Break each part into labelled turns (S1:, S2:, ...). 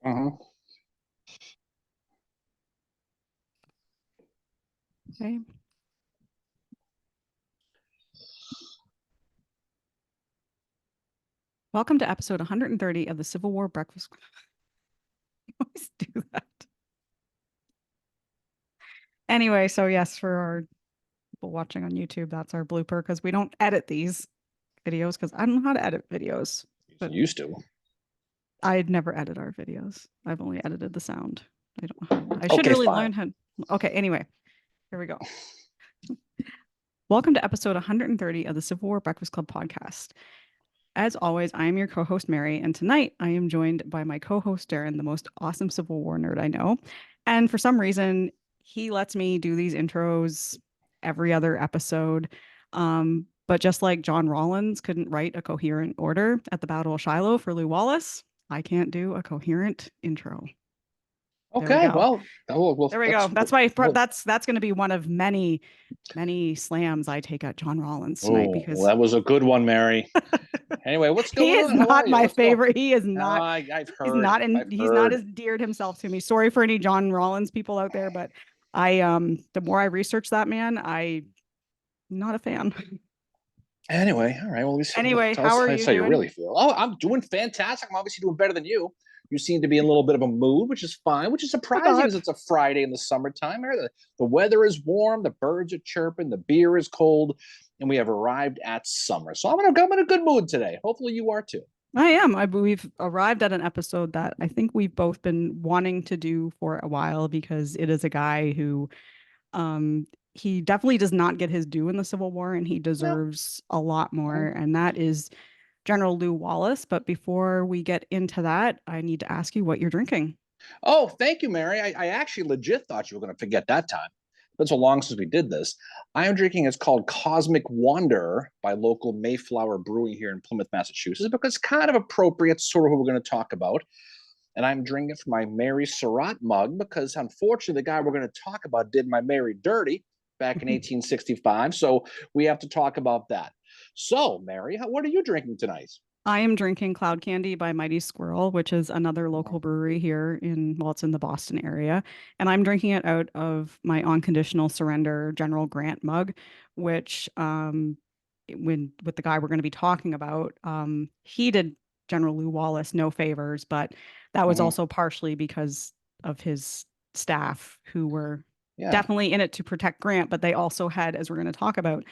S1: Uh-huh.
S2: Okay. Welcome to episode 130 of the Civil War Breakfast. I always do that. Anyway, so yes, for our people watching on YouTube, that's our blooper because we don't edit these videos because I don't know how to edit videos, but
S1: Used to.
S2: I'd never edit our videos. I've only edited the sound. I don't know how. I should
S1: Okay,
S2: really
S1: fine.
S2: learn how. Okay, anyway, here we go. Welcome to episode 130 of the Civil War Breakfast Club podcast. As always, I am your co host, Mary, and tonight I am joined by my co host, Darren, the most awesome Civil War nerd I know. And for some reason, he lets me do these intros every other episode. But just like John Rawlins couldn't write a coherent order at the Battle of Shiloh for Lew Wallace, I can't do a coherent intro. There we
S1: Okay,
S2: go.
S1: well,
S2: There we go.
S1: that's
S2: That's why
S1: well,
S2: that's going to be one of many slams I take at John Rollins tonight
S1: oh, well,
S2: because
S1: that was a good one, Mary. Anyway, what's
S2: he
S1: going
S2: is
S1: on? How are
S2: not
S1: you?
S2: my
S1: Let's go.
S2: favorite. He is
S1: Oh,
S2: not.
S1: I've
S2: He's
S1: heard.
S2: not in.
S1: I've
S2: He's not
S1: heard.
S2: as deared himself to me. Sorry for any John Rollins people out there, but the more I research that man, I not a fan.
S1: Anyway, all right. Well,
S2: Anyway,
S1: tell
S2: how
S1: us
S2: are
S1: how,
S2: you
S1: how you
S2: doing?
S1: really feel. Oh, I'm doing fantastic. I'm obviously doing better than you. You seem to be in a little bit of a mood, which is fine, which is
S2: I
S1: surprising
S2: got
S1: as it's a Friday in the summertime. The weather is warm, the birds are chirping, the beer is cold, and we have arrived at summer. So I'm in a good mood today. Hopefully you are too.
S2: I am. We've arrived at an episode that I think we've both been wanting to do for a while because it is a guy who Um, he definitely does not get his due in the Civil War, and he
S1: No.
S2: deserves a lot more,
S1: Mhm.
S2: and that is General Lew Wallace. But before we get into that, I need to ask you what you're drinking.
S1: Oh, thank you, Mary. I actually legit thought you were going to forget that time. It's been so long since we did this. I am drinking, it's called Cosmic Wanderer by local Mayflower Brewing here in Plymouth, Massachusetts, because it's kind of appropriate, sort of what we're going to talk about. And I'm drinking it from my Mary Surratt mug because unfortunately, the guy we're going to talk about did my Mary dirty back in 1865. So we have to talk about that. So, Mary, what are you drinking tonight?
S2: I am drinking Cloud Candy by Mighty Squirrel, which is another local
S1: Mhm.
S2: brewery here well, it's in the Boston area. And I'm drinking it out of my unconditional surrender General Grant mug, which when with the guy we're going to be talking about, he did General Lew Wallace no favors, but that was
S1: Mhm.
S2: also partially because of his staff who were
S1: Yeah,
S2: definitely in it to protect Grant, but they also had, as we're going to talk about,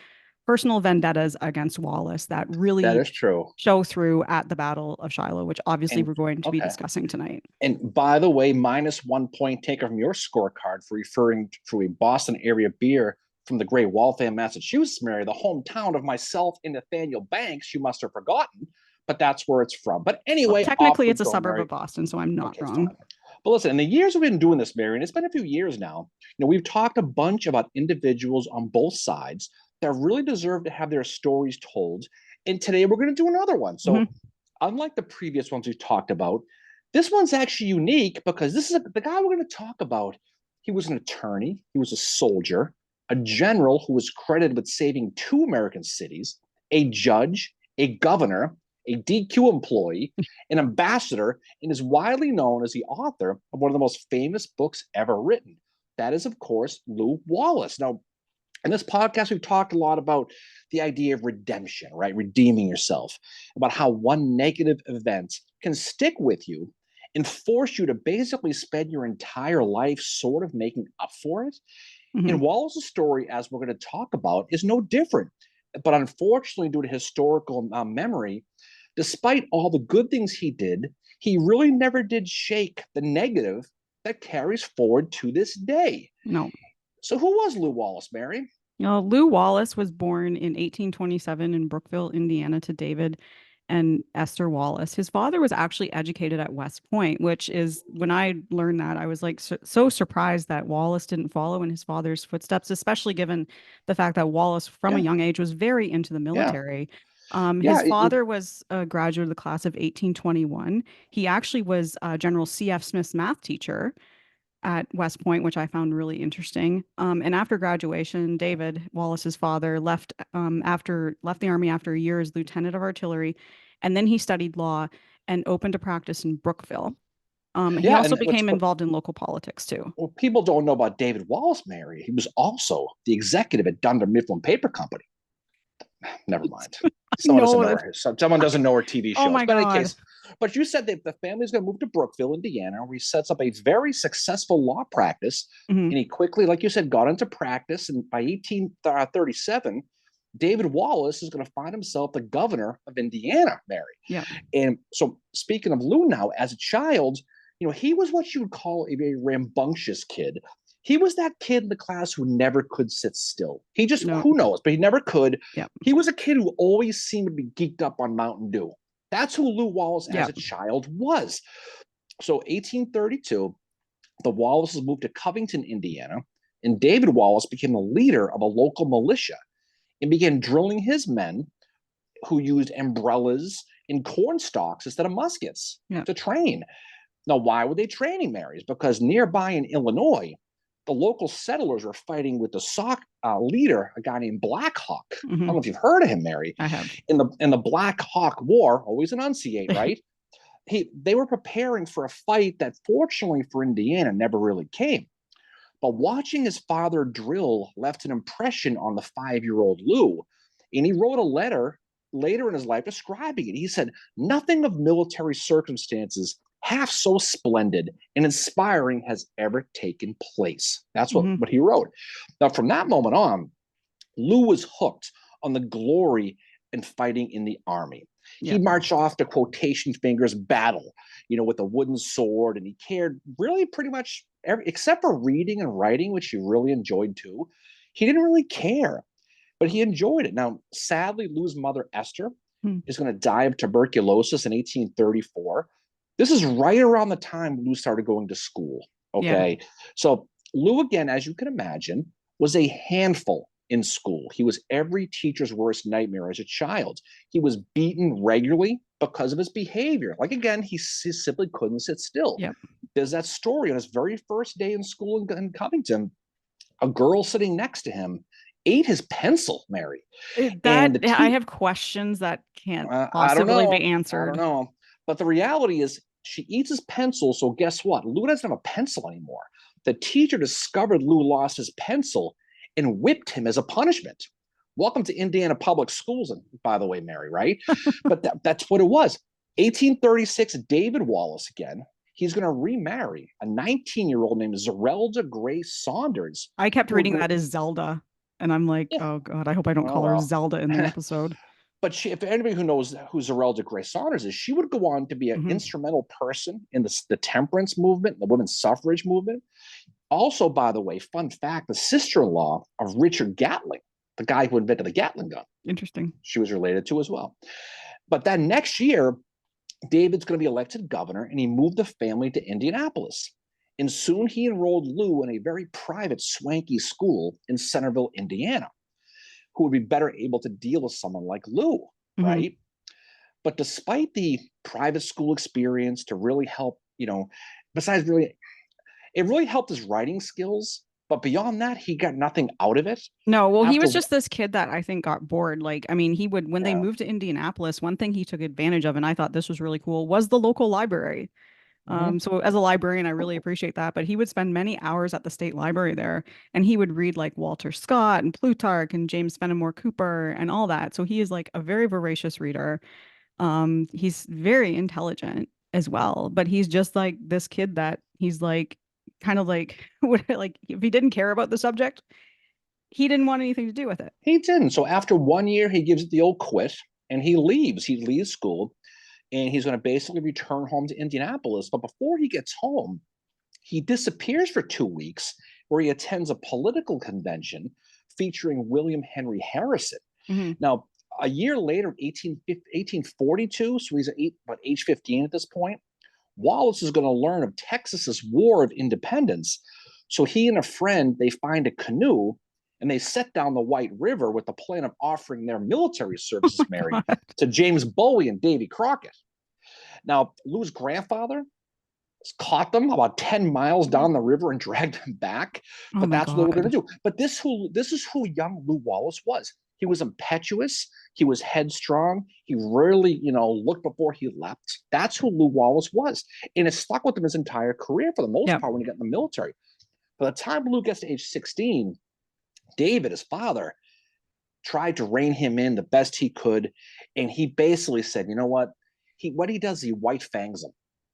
S2: personal vendettas against Wallace that
S1: that
S2: really
S1: is true.
S2: show through at the Battle of Shiloh, which obviously
S1: And
S2: we're going to be
S1: okay.
S2: discussing tonight.
S1: And by the way, minus 1 point taken from your scorecard for referring to a Boston area beer from the Great Waltham, Massachusetts, Mary, the hometown of myself and Nathaniel Banks. You must have forgotten, but that's where it's from. But
S2: Well,
S1: anyway, off
S2: technically,
S1: we
S2: it's a
S1: go,
S2: suburb
S1: Mary.
S2: of Boston, so I'm not
S1: Okay,
S2: wrong.
S1: fine. But listen, in the years we've been doing this, Mary, and it's been a few years now, we've talked a bunch about individuals on both sides that really deserve to have their stories told. And today we're going to do another one. So,
S2: Hmm.
S1: unlike the previous ones we've talked about, this one's actually unique because the guy we're going to talk about. He was an attorney, he was a soldier, a general who was credited with saving two American cities, a judge, a governor, a DQ employee, an ambassador, and is widely known as the author of one of the most famous books ever written. That is, of course, Lew Wallace. Now, in this podcast, we've talked a lot about the idea of redemption, right? Redeeming yourself, about how one negative event can stick with you and force you to basically spend your entire life sort of making up for it.
S2: Hmm.
S1: And Wallace's story, as we're going to talk about, is no different. But unfortunately, due to historical memory, despite all the good things he did, he really never did shake the negative that carries forward to this day.
S2: No.
S1: So, who was Lew Wallace, Mary?
S2: Lew Wallace was born in 1827 in Brookville, Indiana, to David and Esther Wallace. His father was actually educated at West Point, which is when I learned that, I was like so surprised that Wallace didn't follow in his father's footsteps, especially given the fact that Wallace, from a
S1: Yeah,
S2: young age, was very into the
S1: yeah,
S2: military.
S1: yeah.
S2: His father was a graduate of the class of 1821. He actually was General C.F. Smith's math teacher at West Point, which I found really interesting. And after graduation, David Wallace's father left the army after a year as lieutenant of artillery, and then he studied law and opened a practice in Brookville. He
S1: Yeah,
S2: also
S1: and
S2: became involved in local politics too.
S1: what people don't know about David Wallace, Mary, he was also the executive at Dunder Mifflin Paper Company. Never mind.
S2: No, that.
S1: Someone doesn't know her TV
S2: Oh
S1: shows.
S2: my
S1: But in any
S2: God.
S1: case, but you said that the family's going to move to Brookville, Indiana, where he sets up a very successful law practice.
S2: Mhm.
S1: And he quickly, like you said, got into practice. And by 1837, David Wallace is going to find himself the governor of Indiana, Mary.
S2: Yeah.
S1: And so, speaking of Lou now, as a child, he was what you would call a very rambunctious kid. He was that kid in the class who never could sit still. He just,
S2: No.
S1: who knows, but he never could.
S2: Yeah.
S1: He was a kid who always seemed to be geeked up on Mountain Dew. That's who Lew Wallace as
S2: Yeah.
S1: a child was. So 1832, the Wallaces moved to Covington, Indiana, and David Wallace became the leader of a local militia and began drilling his men who used umbrellas and corn stalks instead of muskets
S2: Yeah.
S1: to train. Now, why were they training, Marys? Because nearby in Illinois, the local settlers were fighting with the Sauk leader, a guy named Black Hawk. I don't know if you've heard of him, Mary.
S2: I have.
S1: In the Black Hawk War, always enunciate, right? They were preparing for a fight that, fortunately for Indiana, never really came. But watching his father drill left an impression on the 5-year-old Lou, and he wrote a letter later in his life describing it. He said, "Nothing of military circumstances half so splendid and inspiring has ever taken place." That's what he wrote. Now, from that moment on, Lou was hooked on the glory and fighting in the army.
S2: Yeah.
S1: He marched off to quotation fingers battle, with a wooden sword, and he cared really pretty much except for reading and writing, which he really enjoyed too. He didn't really care, but he enjoyed it. Now, sadly, Lou's mother, Esther, is going to die of tuberculosis in 1834. This is right around the time Lou started going to school. Okay. Yeah. So Lou, again, as you can imagine, was a handful in school. He was every teacher's worst nightmare as a child. He was beaten regularly because of his behavior. Like, again, he simply couldn't sit still.
S2: Yep.
S1: There's that story on his very first day in school in Covington, a girl sitting next to him ate his pencil, Mary.
S2: I have questions that can't possibly be answered.
S1: I don't know. But the reality is she eats his pencil, so guess what? Lou doesn't have a pencil anymore. The teacher discovered Lou lost his pencil and whipped him as a punishment. Welcome to Indiana public schools, by the way, Mary, right? But that's what it was. 1836, David Wallace again. He's going to remarry a 19-year-old named Zerelda Gray Saunders.
S2: I kept reading that as Zelda, and I'm like, oh God, I hope I don't call her Zelda in the episode.
S1: But if anybody who knows who Zerelda Gray Saunders is, she would go on to be an instrumental person in the temperance movement, the women's suffrage movement. Also, by the way, fun fact, the sister-in-law of Richard Gatling, the guy who invented the Gatling gun.
S2: Interesting.
S1: She was related to as well. But that next year, David's going to be elected governor, and he moved the family to Indianapolis. And soon he enrolled Lou in a very private, swanky school in Centerville, Indiana, who would be better able to deal with someone like Lou, right? But despite the private school experience to really help, besides really, it really helped his writing skills. But beyond that, he got nothing out of it.
S2: No, well, he was just this kid that I think got bored. Like, I mean, he would, when they moved to Indianapolis, one thing he took advantage of, and I thought this was really cool, was the local library. So as a librarian, I really appreciate that. But he would spend many hours at the state library there, and he would read like Walter Scott and Plutarch and James Fenimore Cooper and all that. So he is like a very voracious reader. He's very intelligent as well, but he's just like this kid that he's like kind of like like if he didn't care about the subject, he didn't want anything to do with it.
S1: He didn't. So after 1 year, he gives it the old quit and he leaves. He leaves school. And he's going to basically return home to Indianapolis. But before he gets home, he disappears for 2 weeks where he attends a political convention featuring William Henry Harrison. Now, a year later, 1842, so he's about age 15 at this point, Wallace is going to learn of Texas's War of Independence. So he and a friend, they find a canoe and they set down the White River with the plan of offering their military services, Mary, to James Bowie and Davy Crockett. Now, Lou's grandfather caught them about 10 miles down the river and dragged them back. But that's what they were going to do. But this is who young Lew Wallace was. He was impetuous. He was headstrong. He rarely, looked before he leapt. That's who Lew Wallace was. And it stuck with him his entire career for the most part when he got in the military. By the time Lew gets to age 16, David, his father, tried to rein him in the best he could. And he basically said, you know what? What he does, he white fangs him,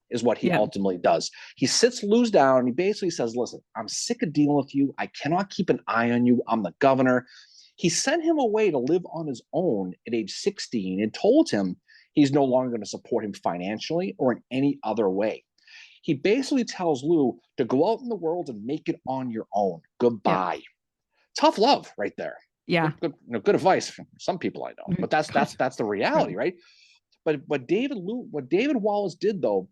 S1: is what he ultimately does. He sits Lew's down and he basically says, listen, I'm sick of dealing with you. I cannot keep an eye on you. I'm the governor. He sent him away to live on his own at age 16 and told him he's no longer going to support him financially or in any other way. He basically tells Lew to go out in the world and make it on your own. Goodbye. Tough love right there.
S2: Yeah.
S1: Good advice from some people I know, but that's the reality, right? But what David Wallace did, though,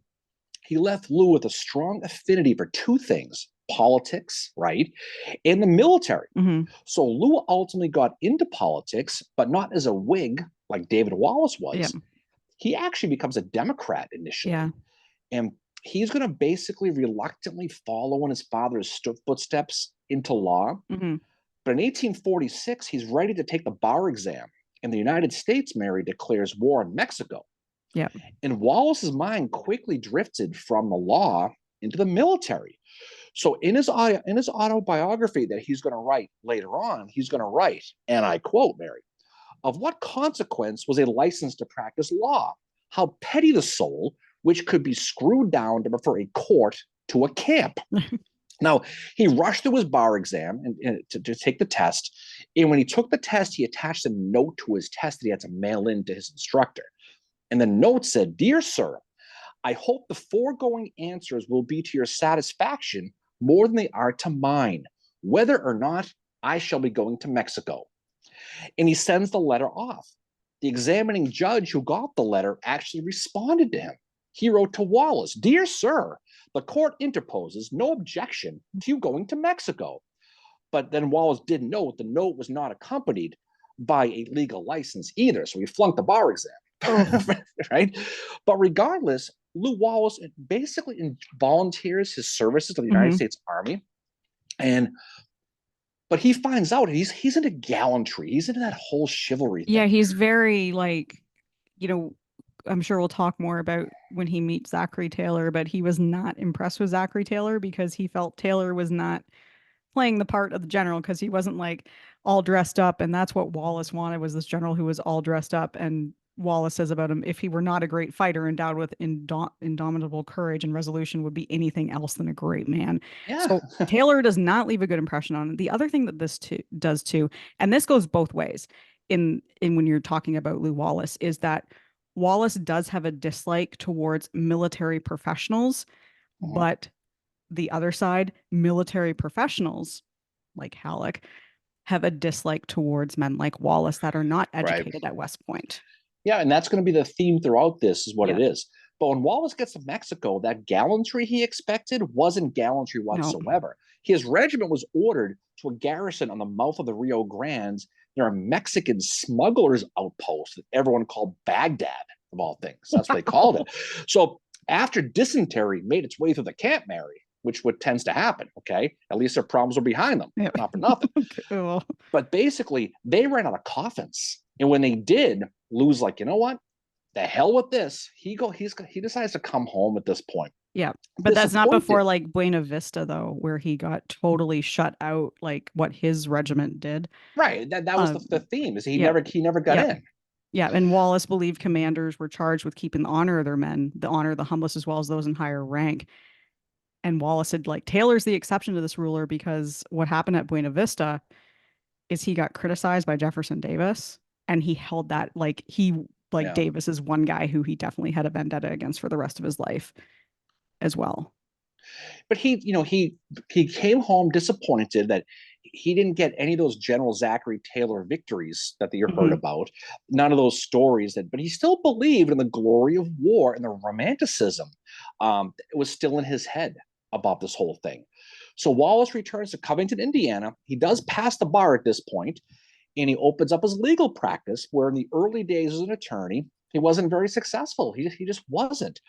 S1: he left Lew with a strong affinity for two things: politics, right, and the military. So Lew ultimately got into politics, but not as a Whig like David Wallace was. He actually becomes a Democrat initially, and he's going to basically reluctantly follow in his father's footsteps into law. But in 1846, he's ready to take the bar exam, and the United States, Mary, declares war on Mexico. And Wallace's mind quickly drifted from the law into the military. So in his autobiography that he's going to write later on, he's going to write, and I quote, Mary, "Of what consequence was a license to practice law? How petty the soul which could be screwed down to prefer a court to a camp." Now, he rushed through his bar exam to take the test. And when he took the test, he attached a note to his test that he had to mail in to his instructor. And the note said, "Dear sir, I hope the foregoing answers will be to your satisfaction more than they are to mine, whether or not I shall be going to Mexico." And he sends the letter off. The examining judge who got the letter actually responded to him. He wrote to Wallace, "Dear sir, the court interposes no objection to you going to Mexico." But then Wallace didn't know the note was not accompanied by a legal license either. So he flunked the bar exam, right? But regardless, Lew Wallace basically volunteers his services to the United States Army. But he finds out he's into gallantry. He's into that whole chivalry thing.
S2: Yeah, he's very I'm sure we'll talk more about when he meets Zachary Taylor, but he was not impressed with Zachary Taylor because he felt Taylor was not playing the part of the general, because he wasn't like all dressed up. And that's what Wallace wanted, was this general who was all dressed up. And Wallace says about him, if he were not a great fighter endowed with indomitable courage and resolution, would be anything else than a great man. So Taylor does not leave a good impression on him. The other thing that this does too, and this goes both ways in when you're talking about Lew Wallace, is that Wallace does have a dislike towards military professionals, but the other side, military professionals like Halleck, have a dislike towards men like Wallace that are not educated at West Point.
S1: Yeah, and that's going to be the theme throughout this, is what it is. But when Wallace gets to Mexico, that gallantry he expected wasn't gallantry whatsoever. His regiment was ordered to a garrison on the mouth of the Rio Grande near a Mexican smuggler's outpost that everyone called Baghdad, of all things. That's what they called it. So after dysentery made its way through the camp, Mary, which what tends to happen, okay? At least their problems were behind them, not for nothing.
S2: Cool.
S1: But basically, they ran out of coffins. And when they did, Lew's like, you know what? The hell with this. He decides to come home at this point.
S2: Yeah, but that's not before like Buena Vista, though, where he got totally shut out, like what his regiment did.
S1: Right. That was the theme, is he never got in.
S2: Yeah, and Wallace believed commanders were charged with keeping the honor of their men, the honor of the humblest as well as those in higher rank. And Wallace said, like, Taylor's the exception to this ruler, because what happened at Buena Vista is he got criticized by Jefferson Davis, and he held that Davis is one guy who he definitely had a vendetta against for the rest of his life as well.
S1: But he came home disappointed that he didn't get any of those General Zachary Taylor victories that you heard about, none of those stories. But he still believed in the glory of war and the romanticism. It was still in his head about this whole thing. So Wallace returns to Covington, Indiana. He does pass the bar at this point, and he opens up his legal practice, where in the early days as an attorney, he wasn't very successful. He just wasn't.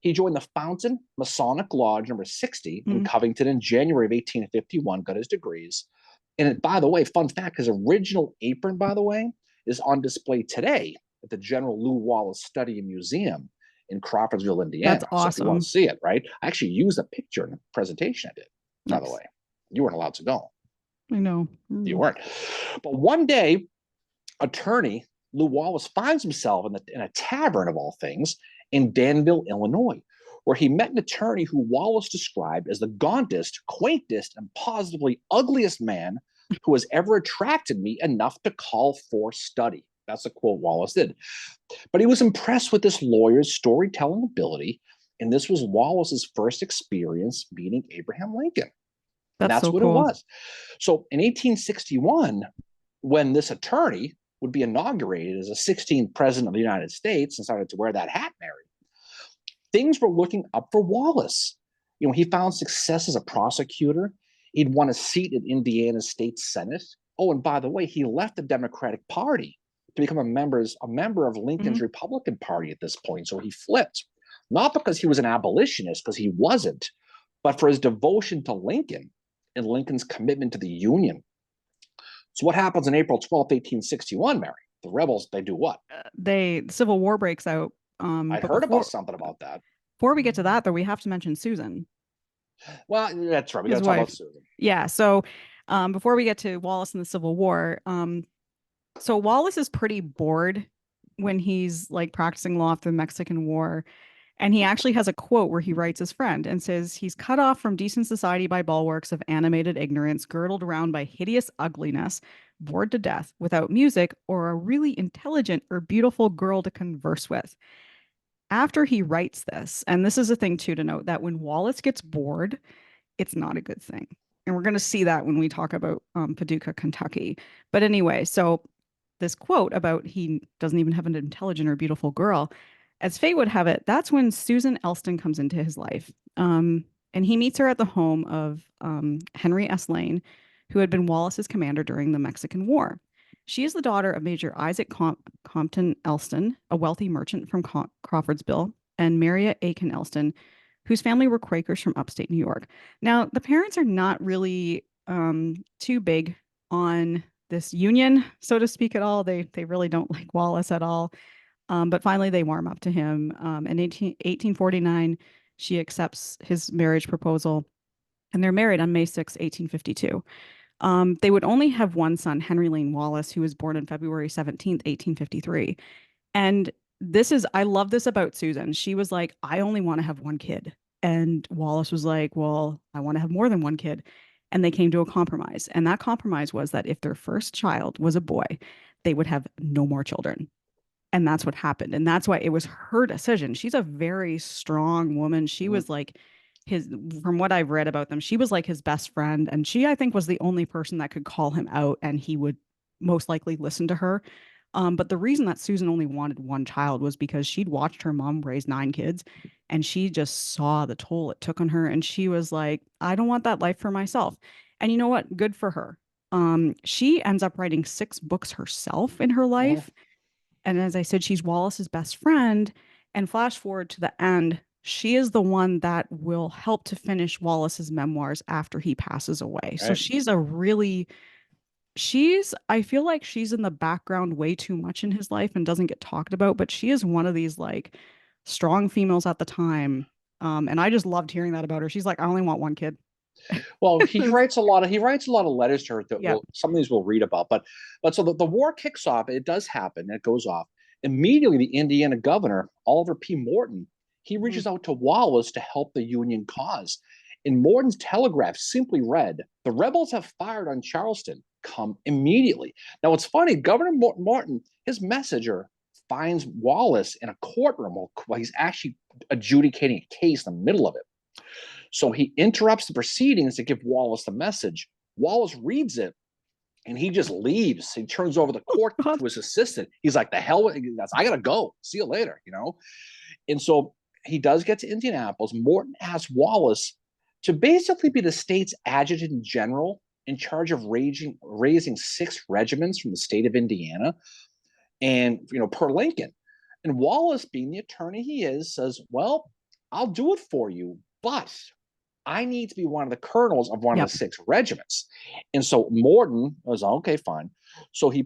S1: He joined the Fountain Masonic Lodge number 60 in Covington in January of 1851, got his degrees. And by the way, fun fact, his original apron, by the way, is on display today at the General Lew Wallace Study and Museum in Crawfordsville,
S2: That's
S1: Indiana. So if you want
S2: awesome.
S1: to see it, right? I actually used a picture in the presentation I did, by the
S2: Nice.
S1: way. You weren't allowed to go.
S2: I know.
S1: You weren't. But one day, attorney Lew Wallace finds himself in a tavern, of all things, in Danville, Illinois, where he met an attorney who Wallace described as the gauntest, quaintest, and positively ugliest man who has ever attracted me enough to call for study. That's a quote Wallace did. But he was impressed with this lawyer's storytelling ability, and this was Wallace's first experience meeting Abraham Lincoln.
S2: That's
S1: That's
S2: so
S1: what it
S2: cool.
S1: was. So in 1861, when this attorney would be inaugurated as a 16th president of the United States and started to wear that hat, Mary, things were looking up for Wallace. He found success as a prosecutor. He'd won a seat in Indiana's state Senate. Oh, and by the way, he left the Democratic Party to become a member of Lincoln's Republican Party at this point. So he flipped, not because he was an abolitionist, because he wasn't, but for his devotion to Lincoln and Lincoln's commitment to the Union. So what happens on April 12th, 1861, Mary? The rebels, they do what?
S2: The Civil War breaks out.
S1: I'd
S2: But
S1: heard about something about that.
S2: before we get to that, though, we have to mention Susan,
S1: Well, that's right. We got
S2: his
S1: to talk
S2: wife.
S1: about Susan.
S2: Yeah. So before we get to Wallace and the Civil War, so Wallace is pretty bored when he's like practicing law after the Mexican War. And he actually has a quote where he writes his friend and says, he's cut off from decent society by bulwarks of animated ignorance, girdled around by hideous ugliness, bored to death, without music or a really intelligent or beautiful girl to converse with. After he writes this, and this is a thing too to note, that when Wallace gets bored, it's not a good thing. And we're going to see that when we talk about Paducah, Kentucky. But anyway, so this quote about he doesn't even have an intelligent or beautiful girl, as fate would have it, that's when Susan Elston comes into his life. And he meets her at the home of Henry S. Lane, who had been Wallace's commander during the Mexican War. She is the daughter of Major Isaac Compton Elston, a wealthy merchant from Crawfordsville, and Maria Aiken Elston, whose family were Quakers from upstate New York. Now, the parents are not really too big on this union, so to speak, at all. They really don't like Wallace at all. But finally, they warm up to him. In 1849, she accepts his marriage proposal, and they're married on May 6, 1852. They would only have one son, Henry Lane Wallace, who was born on February 17th, 1853. And I love this about Susan. She was like, I only want to have one kid. And Wallace was like, well, I want to have more than one kid. And they came to a compromise. And that compromise was that if their first child was a boy, they would have no more children. And that's what happened. And that's why it was her decision. She's a very strong woman. She
S1: Mhm.
S2: was like his, from what I've read about them, she was like his best friend. And she, I think, was the only person that could call him out and he would most likely listen to her. But the reason that Susan only wanted one child was because she'd watched her mom raise 9 kids and she just saw the toll it took on her. And she was like, I don't want that life for myself. And you know what? Good for her. She ends up writing 6 books herself in her
S1: Mhm.
S2: life. And as I said, she's Wallace's best friend. And flash forward to the end, she is the one that will help to finish Wallace's memoirs after he passes away. So
S1: Right.
S2: I feel like she's in the background way too much in his life and doesn't get talked about, but she is one of these like strong females at the time. And I just loved hearing that about her. She's like, I only want one kid.
S1: Well, he writes a lot of letters to her that
S2: Yeah.
S1: some of these we'll read about. But so the war kicks off. It does happen. It goes off immediately. The Indiana governor Oliver P. Morton, he
S2: Mhm.
S1: reaches out to Wallace to help the Union cause. And Morton's telegraph simply read, "The rebels have fired on Charleston. Come immediately." Now it's funny. Governor Morton, his messenger, finds Wallace in a courtroom while he's actually adjudicating a case in the middle of it. So he interrupts the proceedings to give Wallace the message. Wallace reads it and he just leaves. He turns over the
S2: Oh,
S1: court
S2: God.
S1: to his assistant. He's like, the hell, I gotta go. See you later. And so he does get to Indianapolis. Morton asks Wallace to basically be the state's adjutant general in charge of raising 6 regiments from the state of Indiana, and per Lincoln. And Wallace, being the attorney he is, says, "Well, I'll do it for you, but I need to be one of the colonels of one of
S2: Yep.
S1: the 6 regiments. And so Morton was okay, fine. So he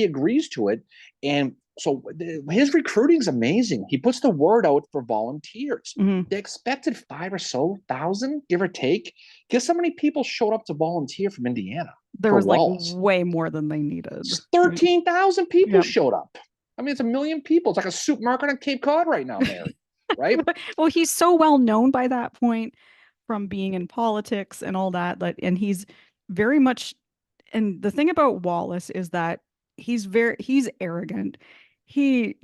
S1: agrees to it. And so his recruiting is amazing. He puts the word out for volunteers.
S2: Mhm.
S1: They expected 5,000 or so, give or take. Guess how many people showed up to volunteer from Indiana
S2: There
S1: for
S2: was like
S1: Wallace?
S2: way more than they needed.
S1: 13,000 people
S2: Yep.
S1: showed up. I mean, it's 1 million people. It's like a supermarket on Cape Cod right now, Mary. Right?
S2: Well, he's so well known by that point from being in politics and all that. And he's very much, and the thing about Wallace is that he's arrogant. He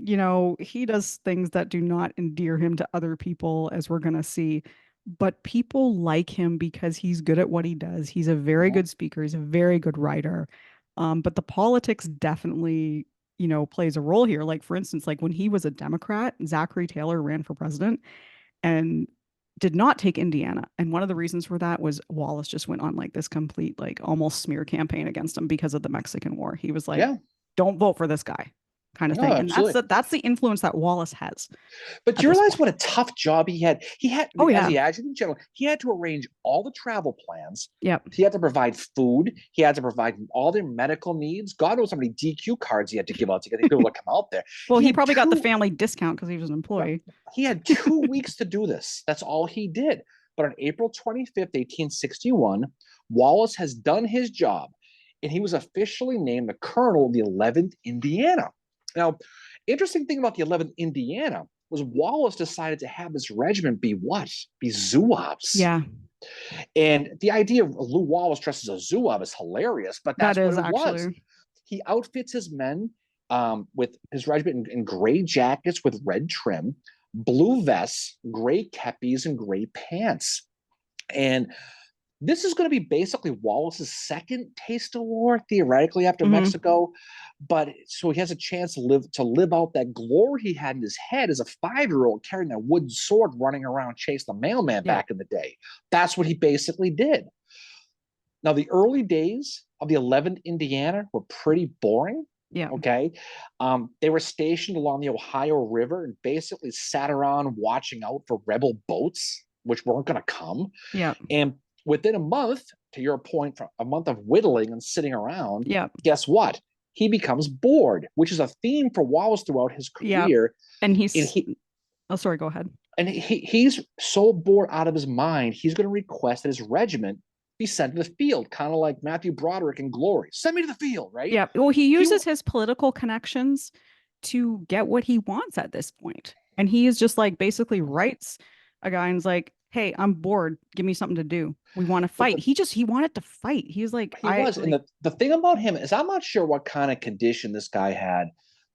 S2: does things that do not endear him to other people, as we're gonna see. But people like him because he's good at what he does. He's a very
S1: Mhm.
S2: good speaker. He's a very good writer. But the politics definitely, plays a role here. Like, for instance, like when he was a Democrat, Zachary Taylor ran for president and did not take Indiana. And one of the reasons for that was Wallace just went on like this complete, like almost smear campaign against him because of the Mexican War. He was like,
S1: Yeah.
S2: don't vote for this guy, kind of
S1: No,
S2: thing. And that's
S1: absolutely.
S2: that's the influence that Wallace has
S1: But
S2: at
S1: you
S2: this
S1: realize
S2: point.
S1: what a tough job he had? He had,
S2: Oh
S1: as
S2: yeah.
S1: the adjutant general, he had to arrange all the travel plans.
S2: Yep.
S1: He had to provide food. He had to provide all their medical needs. God knows how many DQ cards he had to give out to get people to come out there.
S2: Well,
S1: He
S2: he
S1: had
S2: probably got the
S1: two,
S2: family discount because he was an employee.
S1: he had 2 weeks to do this. That's all he did. But on April 25th, 1861, Wallace has done his job, and he was officially named the colonel of the 11th Indiana. Now, interesting thing about the 11th Indiana was Wallace decided to have this regiment be what? Be Zouaves.
S2: Yeah,
S1: And the idea of Lew Wallace dressed as a Zouave is hilarious, but
S2: that
S1: that's what
S2: is
S1: it was.
S2: actually.
S1: He outfits his men with his regiment in gray jackets with red trim, blue vests, gray kepis, and gray pants. And this is going to be basically Wallace's second taste of war, theoretically, after
S2: Mhm.
S1: Mexico. But so he has a chance to live out that glory he had in his head as a 5-year-old carrying that wooden sword running around chasing the mailman
S2: Yeah.
S1: back in the day. That's what he basically did. Now, the early days of the 11th Indiana were pretty boring.
S2: Yeah.
S1: Okay. They were stationed along the Ohio River and basically sat around watching out for rebel boats, which weren't going to come.
S2: Yeah.
S1: And within a month, to your point, from a month of whittling and sitting around,
S2: Yeah.
S1: guess what? He becomes bored, which is a theme for Wallace throughout his
S2: Yeah.
S1: career.
S2: And
S1: And
S2: he's
S1: he
S2: oh, sorry, go ahead.
S1: and he's so bored out of his mind, he's going to request that his regiment be sent to the field, kind of like Matthew Broderick in Glory. Send me to the field, right?
S2: Yeah. Well, he
S1: He
S2: uses his political connections to get what he wants at this point. And he is just like basically writes a guy and's like, hey, I'm bored. Give me something to do. We want to
S1: but
S2: fight. He wanted to fight. He's like,
S1: he was, and the thing about him is I'm not sure what kind of condition this guy had,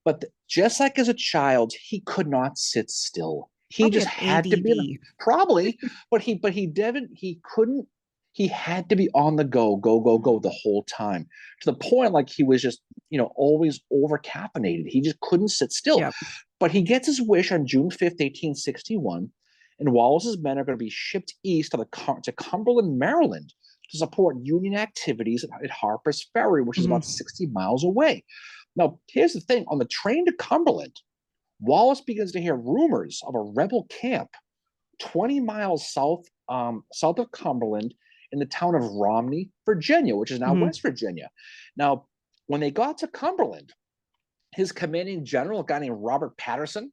S1: but just like as a child, he could not sit still. He
S2: probably
S1: just
S2: had
S1: had to be
S2: ADD.
S1: probably, but he didn't. He couldn't. He had to be on the go, go, go, go the whole time to the point like he was just always over caffeinated. He just couldn't sit still.
S2: Yeah.
S1: But he gets his wish on June 5th, 1861, and Wallace's men are going to be shipped east to Cumberland, Maryland, to support Union activities at Harper's Ferry, which is about
S2: Mhm.
S1: 60 miles away. Now, here's the thing: on the train to Cumberland, Wallace begins to hear rumors of a rebel camp 20 miles south of Cumberland in the town of Romney, Virginia, which is now
S2: Mhm.
S1: West Virginia. Now, when they got to Cumberland, his commanding general, a guy named Robert Patterson,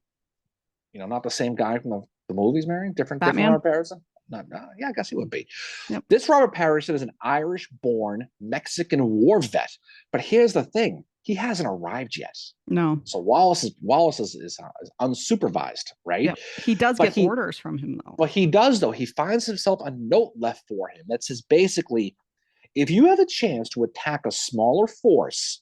S1: not the same guy from the movies, Mary, different
S2: Batman.
S1: Robert Patterson. Not, yeah, I guess he would be.
S2: Yep.
S1: This Robert Patterson is an Irish-born Mexican war vet, but here's the thing: he hasn't arrived yet.
S2: No.
S1: So Wallace is unsupervised, right?
S2: Yeah. He does
S1: But
S2: get orders from him though.
S1: he does though. He finds himself a note left for him that says basically, if you have a chance to attack a smaller force,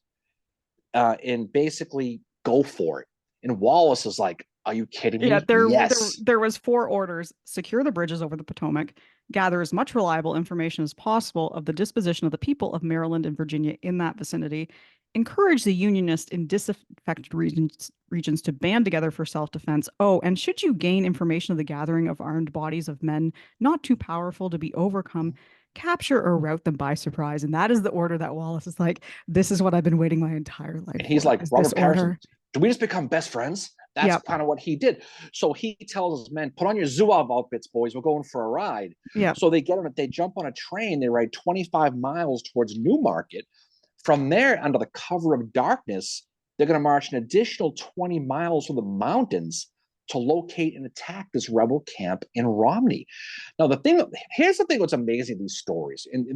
S1: and basically go for it. And Wallace is like, "Are you kidding
S2: Yeah,
S1: me? Yes."
S2: there was 4 orders: secure the bridges over the Potomac, gather as much reliable information as possible of the disposition of the people of Maryland and Virginia in that vicinity, encourage the Unionists in disaffected regions to band together for self-defense. Oh, and should you gain information of the gathering of armed bodies of men not too powerful to be overcome, capture or rout them by surprise. And that is the order that Wallace is like, this is what I've been waiting my entire life
S1: And he's
S2: for.
S1: like,
S2: Is this
S1: Robert Patterson,
S2: order?
S1: do we just become best friends? That's
S2: Yep.
S1: kind of what he did. So he tells his men, put on your Zouave outfits, boys. We're going for a ride.
S2: Yep.
S1: So they get on it. They jump on a train. They ride 25 miles towards Newmarket. From there, under the cover of darkness, they're going to march an additional 20 miles through the mountains to locate and attack this rebel camp in Romney. Now, here's the thing what's amazing, these stories. And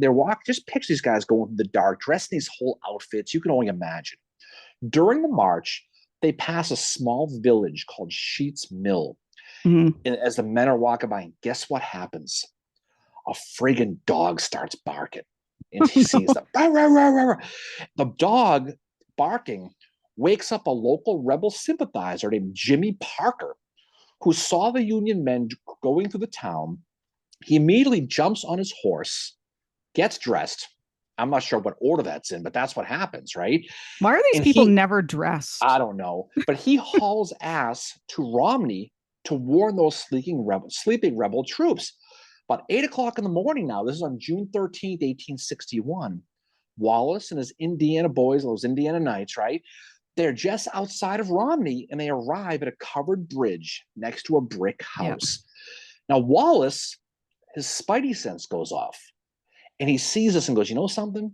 S1: just picture these guys going through the dark, dressed in these whole outfits. You can only imagine. During the march, they pass a small village called Sheets Mill.
S2: Mhm.
S1: And as the men are walking by, and guess what happens? A friggin' dog starts barking. And he sees them. Rah, rah, rah, rah, rah. The dog barking wakes up a local rebel sympathizer named Jimmy Parker, who saw the Union men going through the town. He immediately jumps on his horse, gets dressed. I'm not sure what order that's in, but that's what happens, right?
S2: Why are these
S1: And
S2: people never dressed?
S1: I don't know, but he hauls ass to Romney to warn those sleeping rebel troops. About 8 o'clock in the morning now, this is on June 13th, 1861. Wallace and his Indiana boys, those Indiana Knights, right? They're just outside of Romney, and they arrive at a covered bridge next to a brick house. Now, Wallace, his spidey sense goes off, and he sees this and goes, you know something?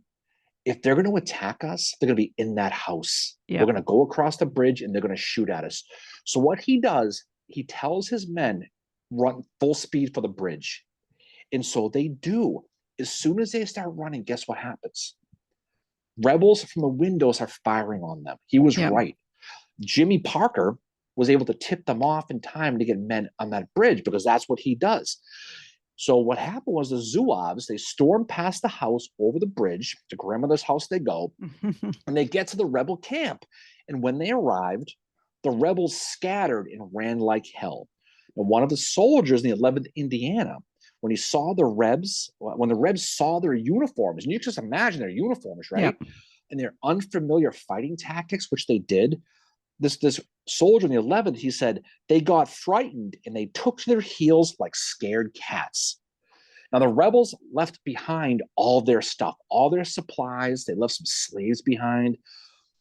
S1: If they're going to attack us, they're going to be in that house. We're going to go across the bridge, and they're going to shoot at us. So what he does, he tells his men, run full speed for the bridge. And so they do. As soon as they start running, guess what happens? Rebels from the windows are firing on them. He was right. Jimmy Parker was able to tip them off in time to get men on that bridge because that's what he does. So what happened was the Zouaves, they stormed past the house over the bridge. To grandmother's house they go, and they get to the rebel camp. And when they arrived, the rebels scattered and ran like hell. And one of the soldiers in the 11th Indiana, when the Rebs saw their uniforms, and you can just imagine their uniforms, right? And their unfamiliar fighting tactics, which they did, this soldier in the 11th, he said, they got frightened and they took to their heels like scared cats. Now, the rebels left behind all their stuff, all their supplies. They left some slaves behind.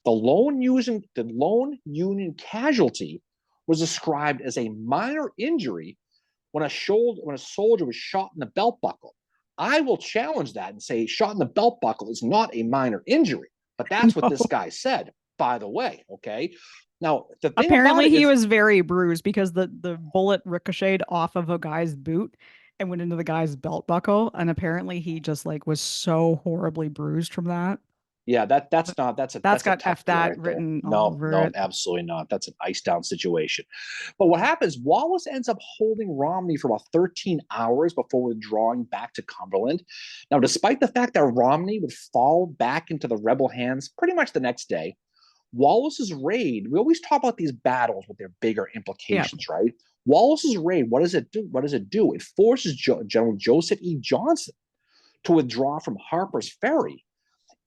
S1: The lone Union casualty was described as a minor injury when a soldier was shot in the belt buckle. I will challenge that and say shot in the belt buckle is not a minor injury, but that's what this guy said, by the way, okay? Now, the thing
S2: apparently he was very bruised because the bullet ricocheted off of a guy's boot and went into the guy's belt buckle, and apparently he just like was so horribly bruised from that.
S1: Yeah, that's got
S2: a F that right written all over it.
S1: Absolutely not. That's an ice down situation. But what happens, Wallace ends up holding Romney for about 13 hours before withdrawing back to Cumberland. Now, despite the fact that Romney would fall back into the rebel hands pretty much the next day, Wallace's raid, we always talk about these battles with their bigger implications, right? Wallace's raid, what does it do? It forces General Joseph E. Johnston to withdraw from Harper's Ferry,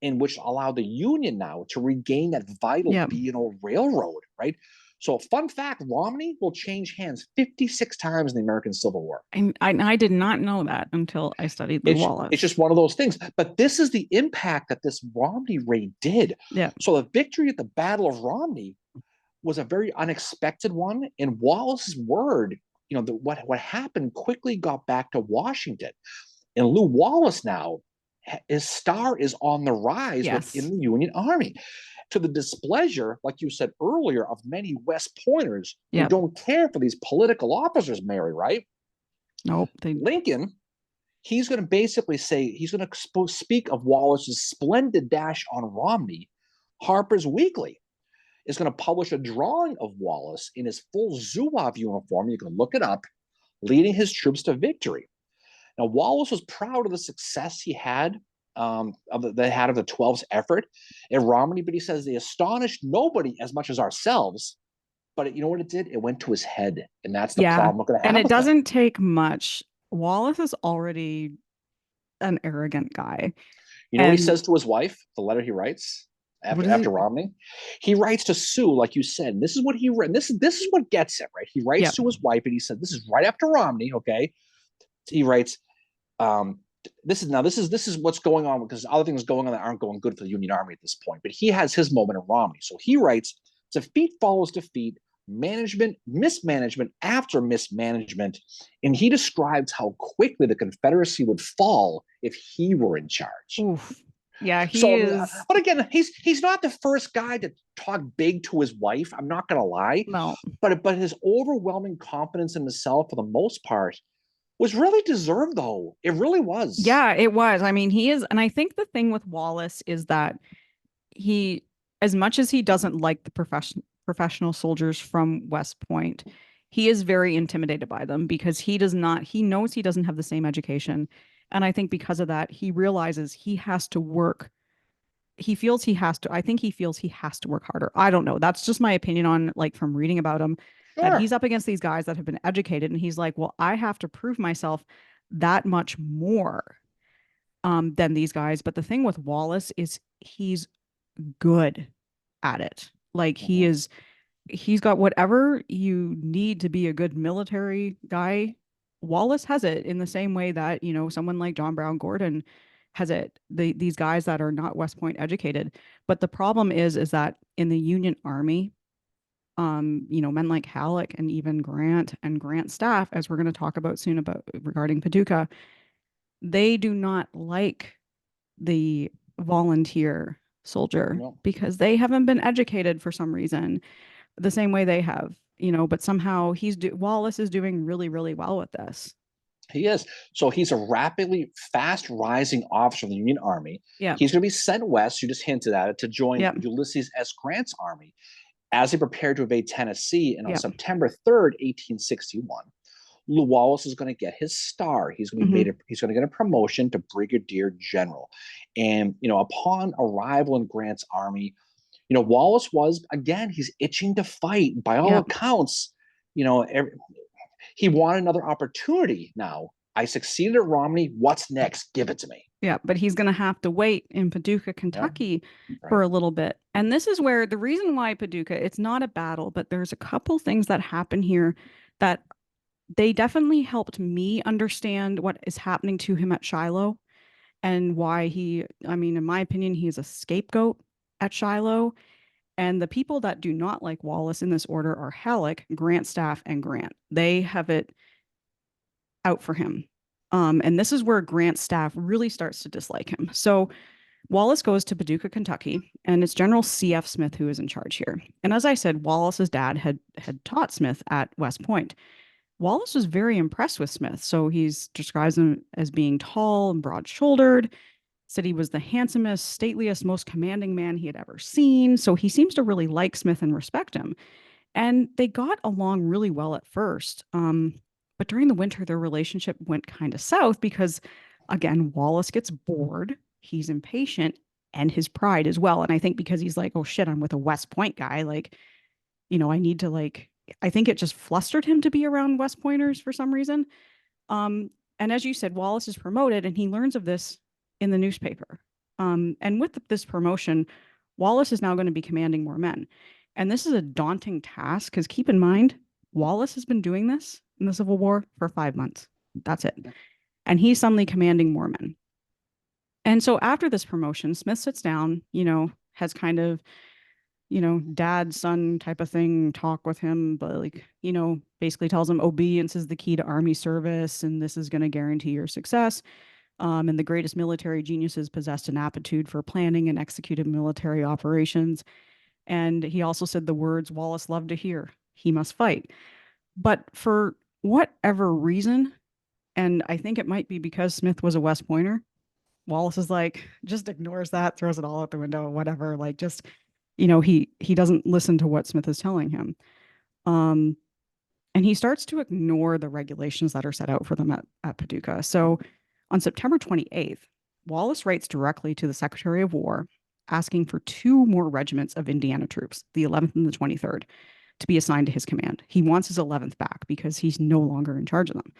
S1: in which allowed the Union now to regain that vital B&O railroad, right? So, fun fact, Romney will change hands 56 times in the American Civil War.
S2: And I did not know that until I studied Lew Wallace.
S1: It's just one of those things. But this is the impact that this Romney raid did.
S2: Yeah.
S1: So the victory at the Battle of Romney was a very unexpected one. And Wallace's word, what happened quickly got back to Washington. And Lew Wallace now, his star is on the rise within the Union Army, to the displeasure, like you said earlier, of many West Pointers who don't care for these political officers, Mary, right?
S2: Nope.
S1: Lincoln, he's going to basically say, he's going to speak of Wallace's splendid dash on Romney. Harper's Weekly is going to publish a drawing of Wallace in his full Zouave uniform. You can look it up, leading his troops to victory. Now, Wallace was proud of the success he had of the 12's effort at Romney, but he says they astonished nobody as much as ourselves. But you know what it did? It went to his head, and that's the problem we're going to have.
S2: And it doesn't take much. Wallace is already an arrogant guy.
S1: You know what he says to his wife? The letter he writes after Romney, he writes to Sue, like you said. And this is what he read. This is what gets it, right? He writes to his wife, and he said, "This is right after Romney." Okay, he writes, this is what's going on, because other things going on that aren't going good for the Union Army at this point. But he has his moment in Romney. So he writes, defeat follows defeat. management, mismanagement after mismanagement. And he describes how quickly the Confederacy would fall if he were in charge.
S2: Oof. Yeah, he
S1: So,
S2: is.
S1: but again, he's not the first guy to talk big to his wife. I'm not going to lie,
S2: No.
S1: but his overwhelming confidence in himself, for the most part, was really deserved. Though it really was.
S2: Yeah, it was. I mean, he is, and I think the thing with Wallace is that he, as much as he doesn't like the professional soldiers from West Point, he is very intimidated by them because he does not, he knows he doesn't have the same education. And I think because of that, he realizes he has to work. He feels he has to, I think he feels he has to work harder. I don't know. That's just my opinion on like from reading about him, that
S1: Sure,
S2: he's up against these guys that have been educated and he's like, well, I have to prove myself that much more than these guys. But the thing with Wallace is he's good at it. Like he
S1: mm-hmm.
S2: is, he's got whatever you need to be a good military guy. Wallace has it in the same way that, you know, someone like John Brown Gordon has it. These guys that are not West Point educated. But the problem is that in the Union Army, you know, men like Halleck and even Grant and Grant staff, as we're going to talk about soon about regarding Paducah, they do not like the volunteer soldier
S1: No,
S2: because they haven't been educated for some reason the same way they have, you know, but somehow Wallace is doing really, really well with this.
S1: he is. So he's a rapidly fast rising officer of the Union Army.
S2: Yeah.
S1: He's going to be sent west. You just hinted at it to join
S2: Yeah.
S1: Ulysses S. Grant's army as he prepared to invade Tennessee. And on
S2: Yeah.
S1: September 3rd, 1861, Lew Wallace is going to get his star. He's going to be
S2: Mm-hmm.
S1: he's going to get a promotion to brigadier general. And upon arrival in Grant's army, Wallace was again. He's itching to fight. By all
S2: Yeah.
S1: accounts, he wanted another opportunity. Now I succeeded at Romney. What's next? Give it to me.
S2: Yeah. But he's going to have to wait in Paducah,
S1: Yeah,
S2: Kentucky for
S1: right.
S2: a little bit. And this is where the reason why Paducah, it's not a battle, but there's a couple things that happen here that they definitely helped me understand what is happening to him at Shiloh and why I mean, in my opinion, he is a scapegoat at Shiloh. And the people that do not like Wallace in this order are Halleck, Grant staff, and Grant. They have it out for him. And this is where Grant staff really starts to dislike him. So Wallace goes to Paducah, Kentucky, and it's General C.F. Smith who is in charge here. And as I said, Wallace's dad had taught Smith at West Point. Wallace was very impressed with Smith, so he's describes him as being tall and broad-shouldered, said he was the handsomest, stateliest, most commanding man he had ever seen. So he seems to really like Smith and respect him. And they got along really well at first. But during the winter, their relationship went kind of south because, again, Wallace gets bored, he's impatient, and his pride as well. And I think because he's like, oh shit, I'm with a West Point guy, like, you know, I need to like, I think it just flustered him to be around West Pointers for some reason. Um, and as you said, Wallace is promoted and he learns of this in the newspaper. And with this promotion, Wallace is now going to be commanding more men. And this is a daunting task because keep in mind, Wallace has been doing this in the Civil War for 5 months. That's it. And he's suddenly commanding more men. And so after this promotion, Smith sits down, you know, has kind of, you know, dad son type of thing talk with him, but like, you know, basically tells him obedience is the key to army service and this is going to guarantee your success. And the greatest military geniuses possessed an aptitude for planning and executing military operations. And he also said the words Wallace loved to hear: he must fight. But for whatever reason, and I think it might be because Smith was a West Pointer, Wallace is like, just ignores that, throws it all out the window, whatever. Like, just, you know, he doesn't listen to what Smith is telling him. Um, and he starts to ignore the regulations that are set out for them at Paducah. So on September 28th, Wallace writes directly to the Secretary of War asking for two more regiments of Indiana troops, the 11th and the 23rd, to be assigned to his command. He wants his 11th back because he's no longer in charge of them.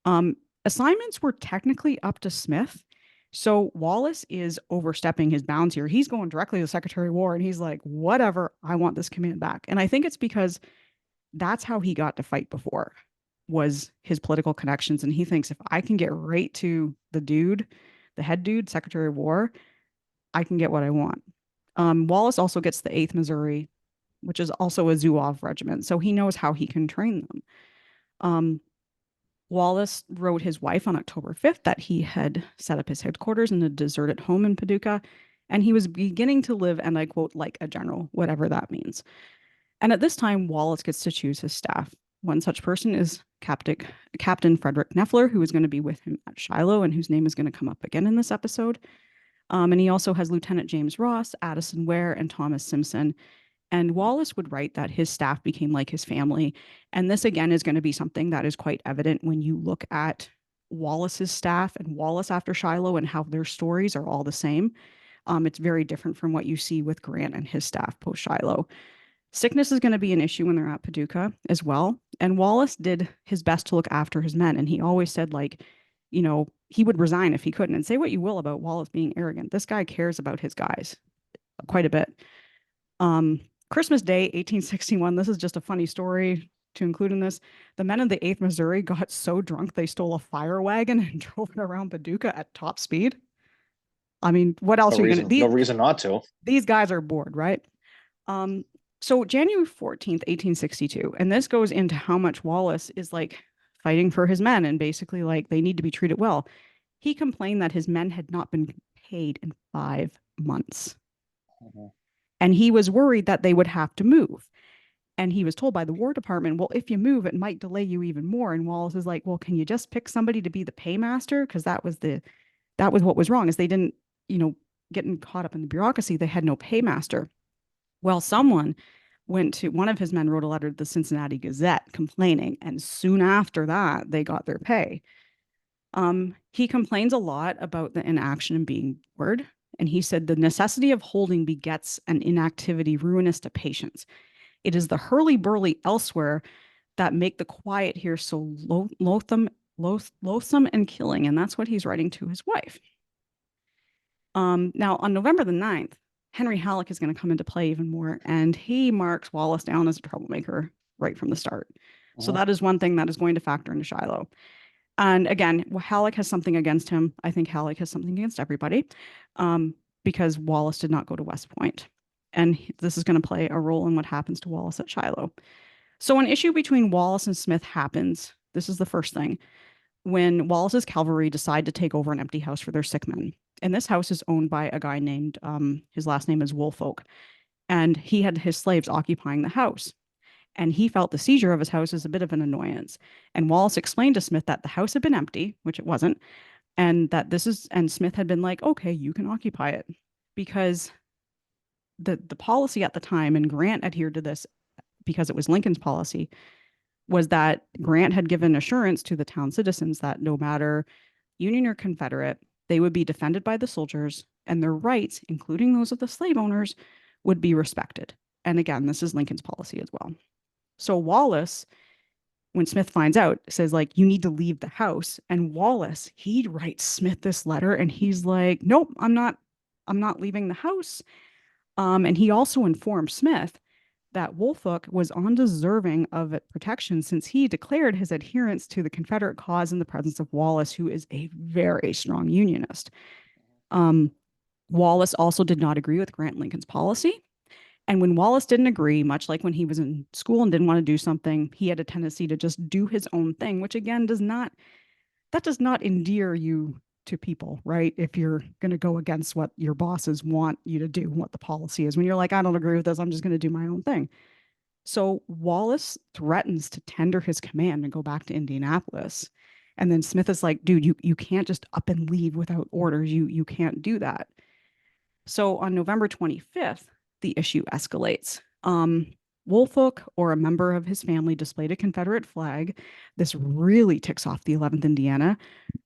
S2: Um, Assignments were technically up to Smith. So Wallace is overstepping his bounds here. He's going directly to the Secretary of War and he's like, whatever, I want this command back. And I think it's because that's how he got to fight before, was his political connections. And he thinks if I can get right to the dude, the head dude, Secretary of War, I can get what I want. Wallace also gets the 8th Missouri, which is also a Zouave regiment. So he knows how he can train them. Um, Wallace wrote his wife on October 5th that he had set up his headquarters in a deserted home in Paducah, and he was beginning to live, and I quote, like a general, whatever that means. And at this time, Wallace gets to choose his staff. One such person is Captain Frederick Neffler, who is going to be with him at Shiloh and whose name is going to come up again in this episode. And he also has Lieutenant James Ross, Addison Ware, and Thomas Simpson. And Wallace would write that his staff became like his family. And this, again, is going to be something that is quite evident when you look at Wallace's staff and Wallace after Shiloh and how their stories are all the same. It's very different from what you see with Grant and his staff post Shiloh. Sickness is going to be an issue when they're at Paducah as well. And Wallace did his best to look after his men. And he always said, like, you know, he would resign if he couldn't. And say what you will about Wallace being arrogant. This guy cares about his guys quite a bit. Christmas Day, 1861. This is just a funny story to include in this. The men of the 8th Missouri got so drunk they stole a fire wagon and drove it around Paducah at top speed. I mean, what else
S1: No
S2: are you going to?
S1: no reason not to.
S2: These guys are bored, right? So January 14th, 1862, and this goes into how much Wallace is like fighting for his men and basically like they need to be treated well. He complained that his men had not been paid in 5 months.
S1: Mhm.
S2: And he was worried that they would have to move. And he was told by the War Department, well, if you move, it might delay you even more. And Wallace is like, well, can you just pick somebody to be the paymaster? Because that was what was wrong, is they didn't, getting caught up in the bureaucracy, they had no paymaster. Well, one of his men wrote a letter to the Cincinnati Gazette complaining, and soon after that, they got their pay. He complains a lot about the inaction and being bored. And he said, the necessity of holding begets an inactivity ruinous to patience. It is the hurly-burly elsewhere that make the quiet here so loathsome and killing. And that's what he's writing to his wife. Now, on November the 9th, Henry Halleck is going to come into play even more, and he marks Wallace down as a troublemaker right from the start. So that is one thing that is going to factor into Shiloh. And again, Halleck has something against him. I think Halleck has something against everybody, because Wallace did not go to West Point. And this is going to play a role in what happens to Wallace at Shiloh. So an issue between Wallace and Smith happens. This is the first thing. When Wallace's cavalry decide to take over an empty house for their sick men. And this house is owned by a guy named, his last name is Woolfolk. And he had his slaves occupying the house. And he felt the seizure of his house is a bit of an annoyance. And Wallace explained to Smith that the house had been empty, which it wasn't, and Smith had been like, okay, you can occupy it. Because the policy at the time, and Grant adhered to this because it was Lincoln's policy, was that Grant had given assurance to the town citizens that no matter Union or Confederate, they would be defended by the soldiers and their rights, including those of the slave owners, would be respected. And again, this is Lincoln's policy as well. So Wallace, when Smith finds out, says, like, you need to leave the house. And Wallace, he writes Smith this letter and he's like, nope, I'm not leaving the house. And he also informed Smith that Woolfolk was undeserving of protection since he declared his adherence to the Confederate cause in the presence of Wallace, who is a very strong Unionist. Wallace also did not agree with Grant Lincoln's policy. And when Wallace didn't agree, much like when he was in school and didn't want to do something, he had a tendency to just do his own thing, which again does not endear you to people, right? If you're going to go against what your bosses want you to do, what the policy is. When you're like, I don't agree with this, I'm just going to do my own thing. So Wallace threatens to tender his command and go back to Indianapolis. And then Smith is like, dude, you can't just up and leave without orders. You can't do that. So on November 25th, the issue escalates. Woolfolk, or a member of his family, displayed a Confederate flag. This really ticks off the 11th Indiana,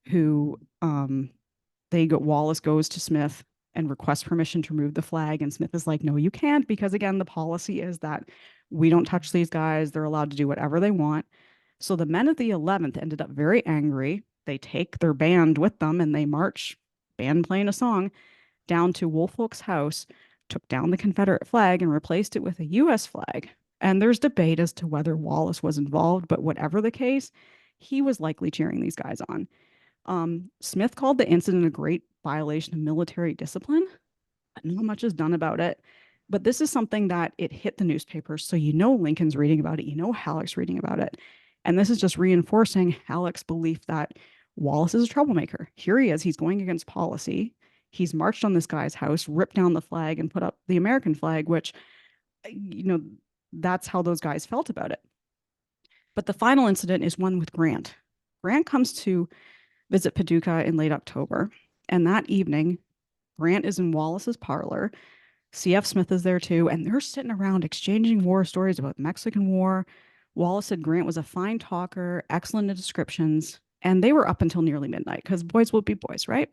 S2: who Wallace goes to Smith and requests permission to remove the flag. And Smith is like, no, you can't, because again, the policy is that we don't touch these guys. They're allowed to do whatever they want. So the men of the 11th ended up very angry. They take their band with them and they march, band playing a song, down to Woolfolk's house, took down the Confederate flag and replaced it with a U.S. flag. And there's debate as to whether Wallace was involved, but whatever the case, he was likely cheering these guys on. Smith called the incident a great violation of military discipline, but not much is done about it. But this is something that it hit the newspapers. So you know Lincoln's reading about it, you know Halleck's reading about it. And this is just reinforcing Halleck's belief that Wallace is a troublemaker. Here he is, he's going against policy. He's marched on this guy's house, ripped down the flag, and put up the American flag, which, you know, that's how those guys felt about it. But the final incident is one with Grant. Grant comes to visit Paducah in late October. And that evening, Grant is in Wallace's parlor. C.F. Smith is there too, and they're sitting around exchanging war stories about the Mexican War. Wallace said Grant was a fine talker, excellent in descriptions, and they were up until nearly midnight because boys will be boys, right?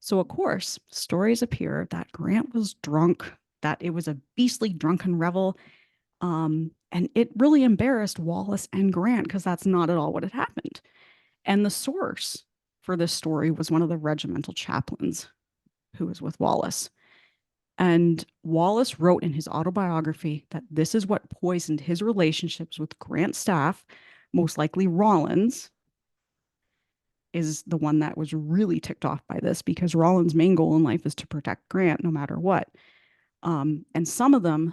S2: So, of course, stories appear that Grant was drunk, that it was a beastly drunken revel, and it really embarrassed Wallace and Grant because that's not at all what had happened. And the source for this story was one of the regimental chaplains who was with Wallace. And Wallace wrote in his autobiography that this is what poisoned his relationships with Grant's staff, most likely Rawlins is the one that was really ticked off by this because Rawlins' main goal in life is to protect Grant no matter what. And some of them,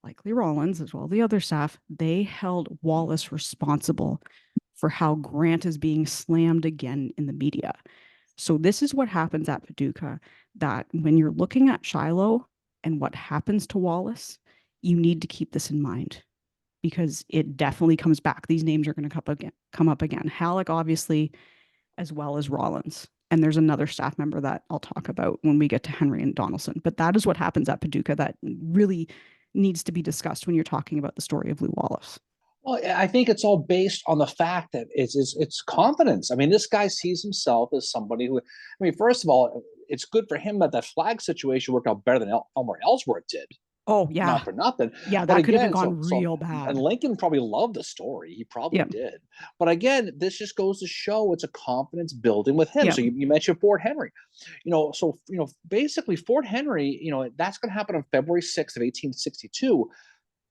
S2: likely Rawlins as well, the other staff, they held Wallace responsible for how Grant is being slammed again in the media. So this is what happens at Paducah, that when you're looking at Shiloh and what happens to Wallace, you need to keep this in mind because it definitely comes back. These names are going to come up again. Halleck, obviously, as well as Rawlins. And there's another staff member that I'll talk about when we get to Henry and Donelson. But that is what happens at Paducah that really needs to be discussed when you're talking about the story of Lew Wallace.
S1: Well, I think it's all based on the fact that it's confidence. I mean, this guy sees himself as somebody who, I mean, first of all, it's good for him that that flag situation worked out better than Elmer Ellsworth did.
S2: Oh, yeah.
S1: Not for nothing.
S2: Yeah,
S1: But
S2: that could have
S1: again,
S2: gone real bad.
S1: And Lincoln probably loved the story. He probably
S2: Yeah.
S1: did. But again, this just goes to show it's a confidence building with him.
S2: Yeah.
S1: So you mentioned Fort Henry. So basically Fort Henry, that's going to happen on February 6th of 1862.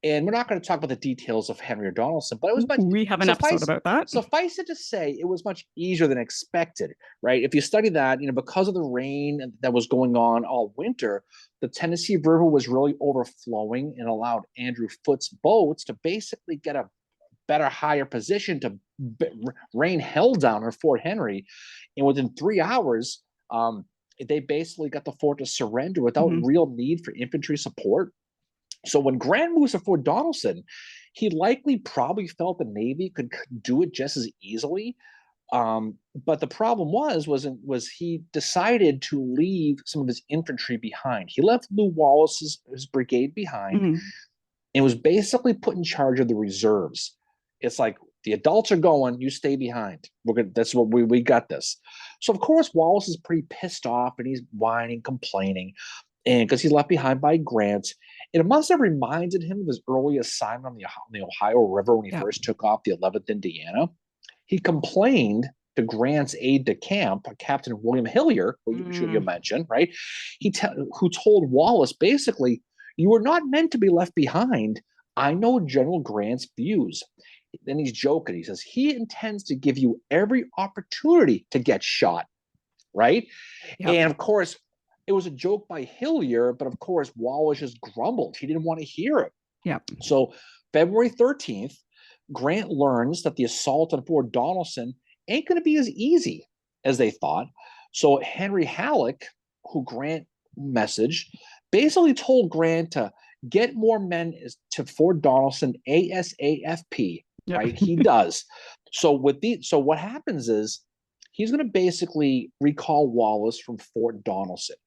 S1: And we're not going to talk about the details of Henry or Donelson, but it was much.
S2: We have an episode about that.
S1: Suffice it to say, it was much easier than expected, right? If you study that, because of the rain that was going on all winter, the Tennessee River was really overflowing and allowed Andrew Foote's boats to basically get a better, higher position to rain hell down on Fort Henry. And within 3 hours, they basically got the fort to surrender without real need for infantry support. So when Grant moves to Fort Donelson, he likely probably felt the Navy could do it just as easily. But the problem was he decided to leave some of his infantry behind. He left Lew Wallace's his brigade behind and was basically put in charge of the reserves. It's like the adults are going, you stay behind. That's what we got this. So of course Wallace is pretty pissed off and he's whining, complaining. And because he's left behind by Grant, and it must have reminded him of his early assignment on the Ohio River when he first took off the 11th Indiana. He complained to Grant's aide de camp, Captain William Hillier, who you mentioned, right? Who told Wallace basically, "You were not meant to be left behind. I know General Grant's views." Then he's joking. He says he intends to give you every opportunity to get shot, right? Yep. And of course, it was a joke by Hillier, but of course, Wallace just grumbled. He didn't want to hear it.
S2: Yeah.
S1: So February 13th, Grant learns that the assault on Fort Donelson ain't going to be as easy as they thought. So Henry Halleck, who Grant messaged, basically told Grant to get more men to Fort Donelson ASAP. Yep. Right? He does. So what happens is he's going to basically recall Wallace from Fort Donelson.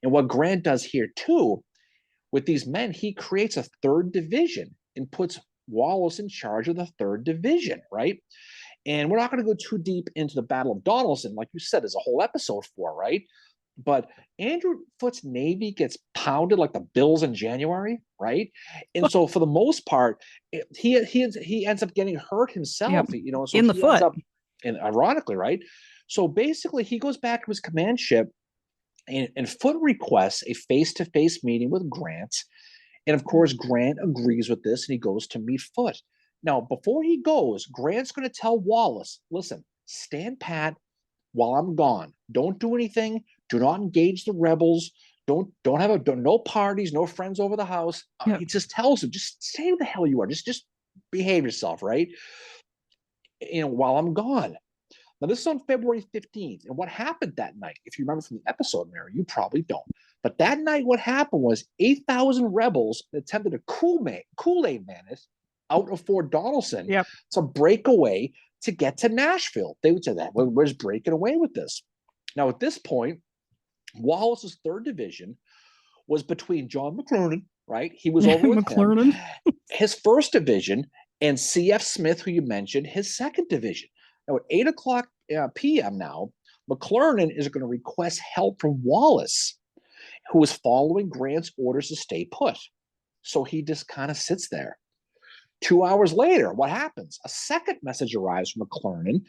S1: And what Grant does here too, with these men, he creates a 3rd division and puts Wallace in charge of the 3rd division, right? And we're not going to go too deep into the Battle of Donelson. Like you said, there's a whole episode for, right? But Andrew Foote's Navy gets pounded like the Bills in January, right? And so for the most part, he ends up getting hurt himself, so
S2: in the foot.
S1: And ironically, right? So basically, he goes back to his command ship, and Foote requests a face-to-face meeting with Grant. And of course, Grant agrees with this, and he goes to meet Foote. Now, before he goes, Grant's going to tell Wallace, listen, stand pat while I'm gone. Don't do anything. Do not engage the rebels. Don't have no parties, no friends over the house.
S2: Yep.
S1: He just tells him, just stay who the hell you are. Just behave yourself, right? While I'm gone. Now, this is on February 15th. And what happened that night, if you remember from the episode, Mary, you probably don't. But that night, what happened was 8,000 rebels attempted to Kool-Aid Manus out of Fort Donelson to break away to get to Nashville. They would say that we're just breaking away with this. Now, at this point, Wallace's 3rd Division was between John McClernand, right? He was over with him. His 1st Division, and C.F. Smith, who you mentioned, his 2nd Division. Now, at 8 o'clock p.m. now, McClernand is going to request help from Wallace, who is following Grant's orders to stay put. So he just kind of sits there. 2 hours later, what happens? A second message arrives from McClernand.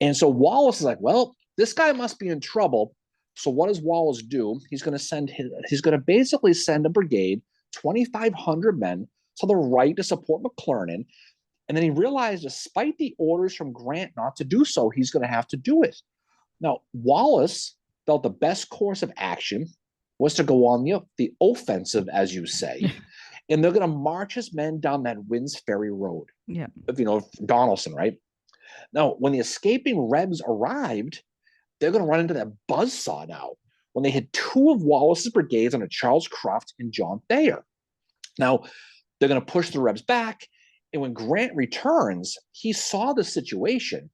S1: And so Wallace is like, well, this guy must be in trouble. So what does Wallace do? He's going to basically send a brigade, 2,500 men, to the right to support McClernand. And then he realized, despite the orders from Grant not to do so, he's going to have to do it. Now, Wallace felt the best course of action was to go on the offensive, as you say, and they're going to march his men down that Winds Ferry Road.
S2: Yeah.
S1: Donelson, right? Now, when the escaping Rebs arrived, they're going to run into that buzzsaw now when they hit 2 of Wallace's brigades under Charles Cruft and John Thayer. Now, they're going to push the Rebs back. And when Grant returns, he saw the situation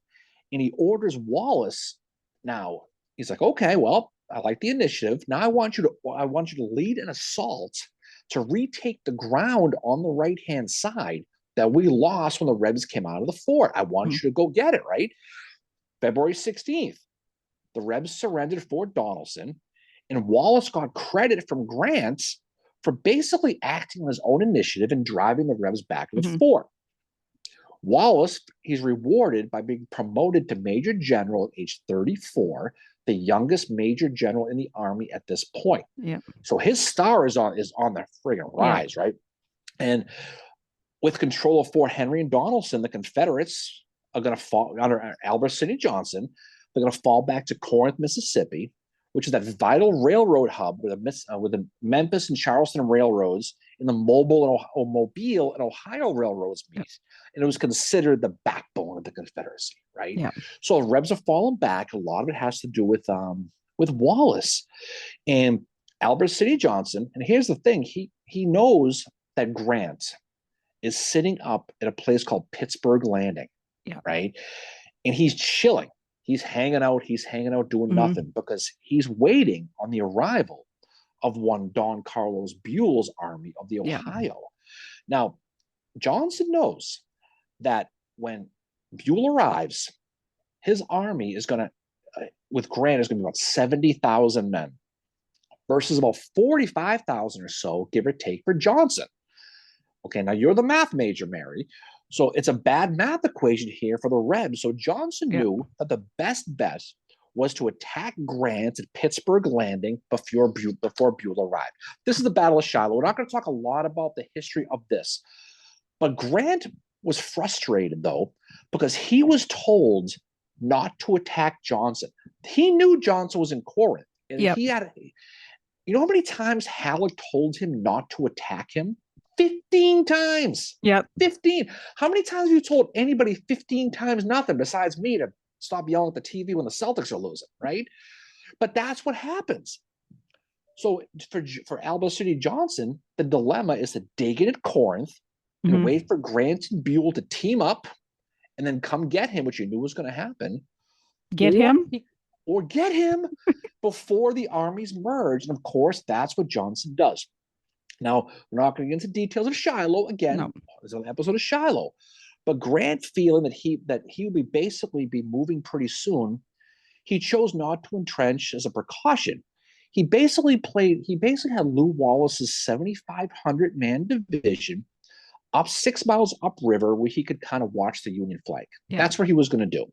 S1: and he orders Wallace. Now, he's like, okay, well, I like the initiative. Now I want you to lead an assault to retake the ground on the right-hand side that we lost when the Rebs came out of the fort. I want you to go get it, right? February 16th, the Rebs surrendered Fort Donelson, and Wallace got credit from Grant for basically acting on his own initiative and driving the Rebs back to the fort. Wallace, he's rewarded by being promoted to Major General at age 34, the youngest Major General in the Army at this point.
S2: Yeah.
S1: So his star is on the friggin' rise, right? And with control of Fort Henry and Donelson, the Confederates are going to fall under Albert Sidney Johnston. They're going to fall back to Corinth, Mississippi, which is that vital railroad hub where the Memphis and Charleston railroads and the Mobile and Ohio railroads meet. Yep. And it was considered the backbone of the Confederacy, right?
S2: Yeah.
S1: So the Rebs have fallen back. A lot of it has to do with Wallace and Albert Sidney Johnston. And here's the thing: he knows that Grant is sitting up at a place called Pittsburgh Landing, right? And he's chilling. He's hanging out doing nothing because he's waiting on the arrival of one Don Carlos Buell's army of the Ohio. Now, Johnston knows that when Buell arrives, his army is going to, with Grant, is going to be about 70,000 men versus about 45,000 or so, give or take, for Johnston. Okay, now you're the math major, Mary. So it's a bad math equation here for the Rebs. So Johnston knew that the best bet was to attack Grant at Pittsburgh Landing before Buell arrived. This is the Battle of Shiloh. We're not going to talk a lot about the history of this. But Grant was frustrated, though, because he was told not to attack Johnston. He knew Johnston was in Corinth. And he had, you know how many times Halleck told him not to attack him? 15 times. 15. How many times have you told anybody 15 times nothing besides me to stop yelling at the TV when the Celtics are losing, right? But that's what happens. So for Albert Sidney Johnston, the dilemma is to dig in at Corinth and wait for Grant and Buell to team up and then come get him, which you knew was going to happen.
S2: Get him
S1: before the armies merge. And of course, that's what Johnston does. Now, we're not going to get into details of Shiloh again. No. There's an episode of Shiloh. But Grant, feeling that he would be moving pretty soon, he chose not to entrench as a precaution. He basically had Lew Wallace's 7,500 man division up 6 miles upriver where he could kind of watch the Union flag. That's what he was going to do.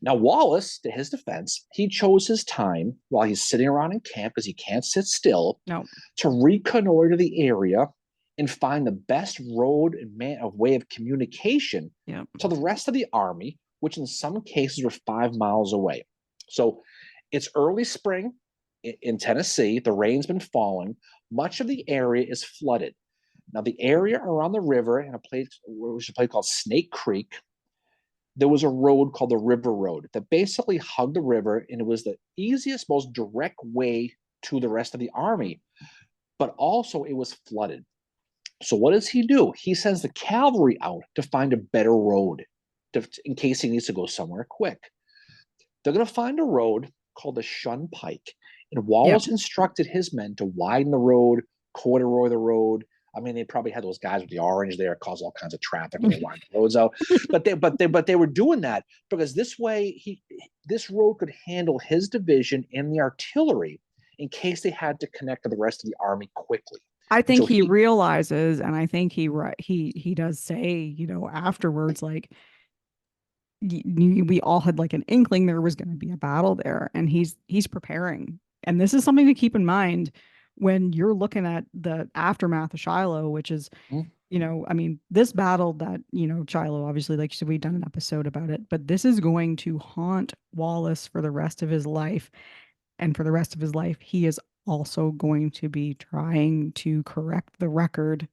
S1: Now, Wallace, to his defense, he chose his time while he's sitting around in camp because he can't sit still to reconnoiter the area and find the best road and way of communication to the rest of the army, which in some cases were 5 miles away. So it's early spring. in Tennessee. The rain's been falling. Much of the area is flooded. Now, the area around the river in a place, which is a place called Snake Creek, there was a road called the River Road that basically hugged the river, and it was the easiest, most direct way to the rest of the army. But also, it was flooded. So, what does he do? He sends the cavalry out to find a better road in case he needs to go somewhere quick. They're going to find a road called the Shun Pike. And
S2: Yep.
S1: Wallace instructed his men to widen the road, corduroy the road. I mean, they probably had those guys with the orange there, cause all kinds of traffic when they widen the roads out. But they were doing that because this way this road could handle his division and the artillery in case they had to connect to the rest of the army quickly.
S2: I
S1: And
S2: think
S1: so
S2: he realizes, and I think he does say, afterwards, like we all had like an inkling there was going to be a battle there, and he's preparing. And this is something to keep in mind when you're looking at the aftermath of Shiloh, which is, I mean, this battle that, Shiloh, obviously, like you said, we've done an episode about it, but this is going to haunt Wallace for the rest of his life. And for the rest of his life, he is also going to be trying to correct the record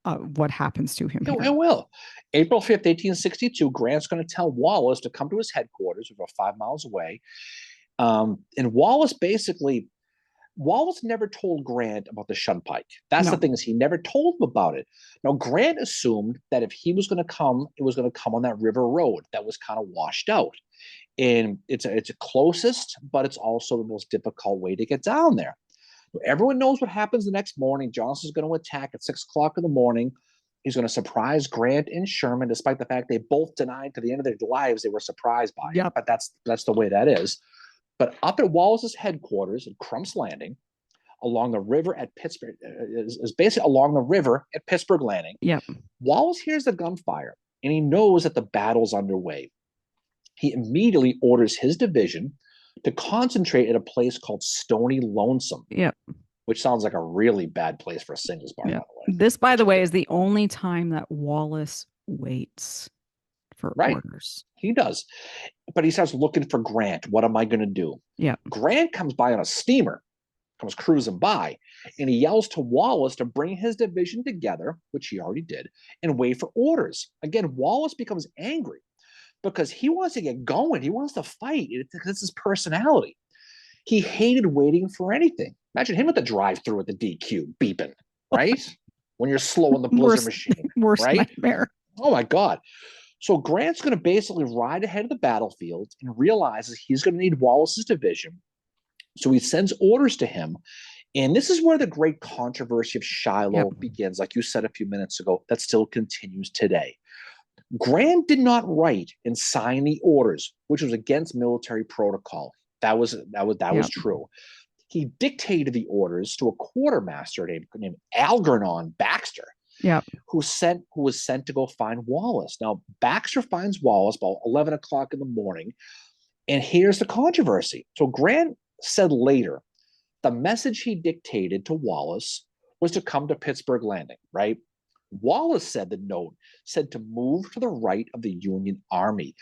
S2: of what happens to him here.
S1: it will. April 5th, 1862, Grant's going to tell Wallace to come to his headquarters, about 5 miles away. And Wallace never told Grant about the Shunpike. That's the
S2: No.
S1: thing, is he never told him about it. Now, Grant assumed that if he was going to come, it was going to come on that river road that was kind of washed out. And it's a closest, but it's also the most difficult way to get down there. Everyone knows what happens the next morning. Johnston's going to attack at 6 o'clock in the morning. He's going to surprise Grant and Sherman, despite the fact they both denied to the end of their lives they were surprised by it. But that's the way that is. But up at Wallace's headquarters at Crump's Landing, along the river at Pittsburgh, is basically along the river at Pittsburgh Landing.
S2: Yep.
S1: Wallace hears the gunfire, and he knows that the battle's underway. He immediately orders his division to concentrate at a place called Stony Lonesome.
S2: Yep.
S1: Which sounds like a really bad place for a singles bar,
S2: Yep.
S1: by the way.
S2: This, by the way, is the only time that Wallace waits for orders.
S1: He does. But he starts looking for Grant. What am I going to do?
S2: Yeah.
S1: Grant comes by on a steamer, comes cruising by, and he yells to Wallace to bring his division together, which he already did, and wait for orders. Again, Wallace becomes angry because he wants to get going. He wants to fight. It's his personality. He hated waiting for anything. Imagine him at the drive-thru at the DQ beeping, right? When you're slow in the blizzard machine.
S2: Worst
S1: right?
S2: nightmare.
S1: Oh my God. So Grant's going to basically ride ahead of the battlefield and realizes he's going to need Wallace's division. So he sends orders to him. And this is where the great controversy of Shiloh begins, like you said a few minutes ago, that still continues today. Grant did not write and sign the orders, which was against military protocol. That was true. He dictated the orders to a quartermaster named Algernon Baxter, who was sent to go find Wallace. Now, Baxter finds Wallace about 11 o'clock in the morning, and here's the controversy. So Grant said later, the message he dictated to Wallace was to come to Pittsburgh Landing, right? Wallace said the note said to move to the right of the Union Army.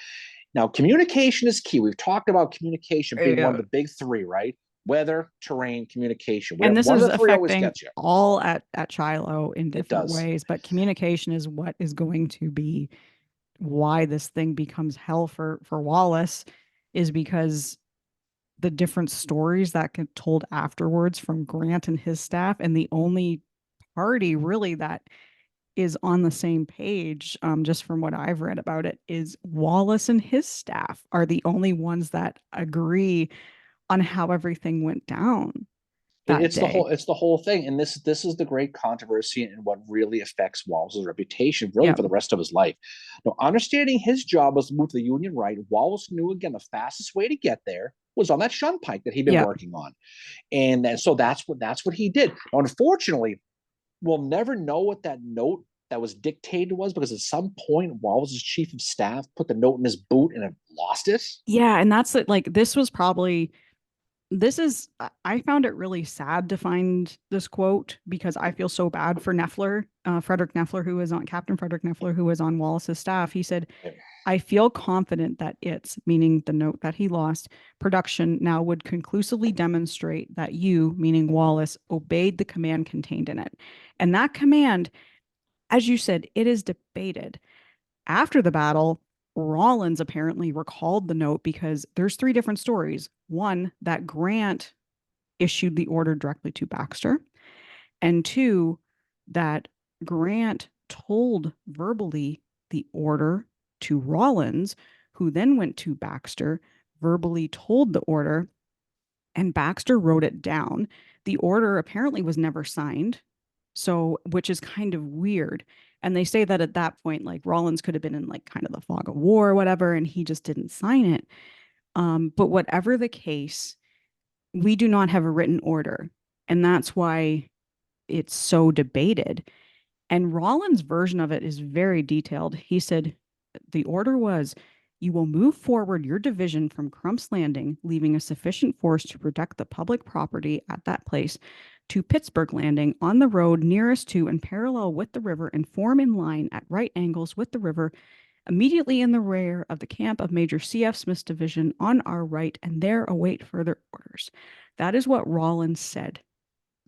S1: Now, communication is key. We've talked about communication being one of the big three, right? Weather, terrain, communication.
S2: And this
S1: one
S2: is
S1: of the three always
S2: affecting
S1: gets you.
S2: all at Shiloh in different ways, but communication is what is going to be why this thing becomes hell for Wallace, is because the different stories that get told afterwards from Grant and his staff, and the only party really that is on the same page, just from what I've read about it, is Wallace and his staff are the only ones that agree on how everything went down.
S1: It's the whole thing, and this is the great controversy and what really affects Wallace's reputation, really for the rest of his life. Now, understanding his job was to move to the Union right, Wallace knew again the fastest way to get there was on that Shunpike that he'd been working on, and so that's what he did. Now, unfortunately, we'll never know what that note that was dictated was, because at some point Wallace's chief of staff put the note in his boot and lost it.
S2: Yeah, and that's it. Like, this was probably this is I found it really sad to find this quote because I feel so bad for Neffler, Frederick Neffler, who was on Captain Frederick Neffler, who was on Wallace's staff. He said, I feel confident that its, meaning the note that he lost, production now would conclusively demonstrate that you, meaning Wallace, obeyed the command contained in it. And that command, as you said, it is debated. After the battle, Rawlins apparently recalled the note because there's three different stories. One, that Grant issued the order directly to Baxter, and two, that Grant told verbally the order to Rawlins, who then went to Baxter, verbally told the order, and Baxter wrote it down. The order apparently was never signed, so which is kind of weird. And they say that at that point, like Rawlins could have been in like kind of the fog of war or whatever, and he just didn't sign it. But whatever the case, we do not have a written order, and that's why it's so debated. And Rollins' version of it is very detailed. He said the order was, you will move forward your division from Crump's Landing, leaving a sufficient force to protect the public property at that place, to Pittsburgh Landing on the road nearest to and parallel with the river, and form in line at right angles with the river, immediately in the rear of the camp of Major C.F. Smith's division on our right, and there await further orders. That is what Rollins said,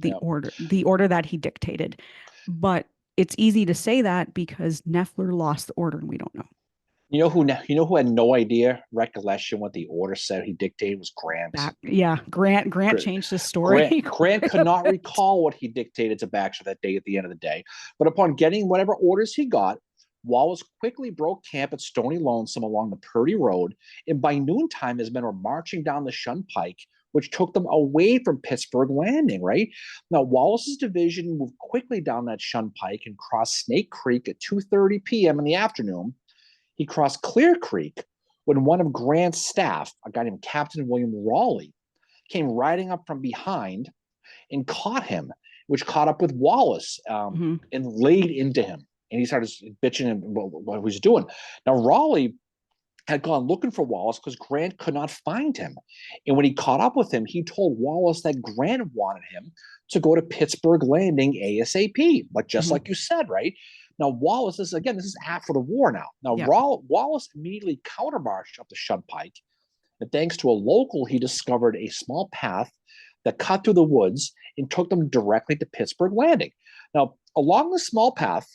S1: Yeah.
S2: the order that he dictated. But it's easy to say that because Neffler lost the order and we don't know.
S1: You know who had no idea, recollection what the order said he dictated was Grant.
S2: Yeah, Grant changed his story.
S1: Grant could not recall what he dictated to Baxter that day at the end of the day. But upon getting whatever orders he got, Wallace quickly broke camp at Stony Lonesome along the Purdy Road, and by noontime his men were marching down the Shun Pike, which took them away from Pittsburgh Landing, right? Now, Wallace's division moved quickly down that Shun Pike and crossed Snake Creek at 2:30 p.m. in the afternoon. He crossed Clear Creek when one of Grant's staff, a guy named Captain William Raleigh, came riding up from behind and caught him, which caught up with Wallace and laid into him. And he started bitching and what he was doing. Now, Raleigh had gone looking for Wallace because Grant could not find him. And when he caught up with him, he told Wallace that Grant wanted him to go to Pittsburgh Landing ASAP, like you said, right? Now, Wallace, this is after the war now. Now, Wallace immediately countermarched up the Shun Pike. And thanks to a local, he discovered a small path that cut through the woods and took them directly to Pittsburgh Landing. Now, along the small path,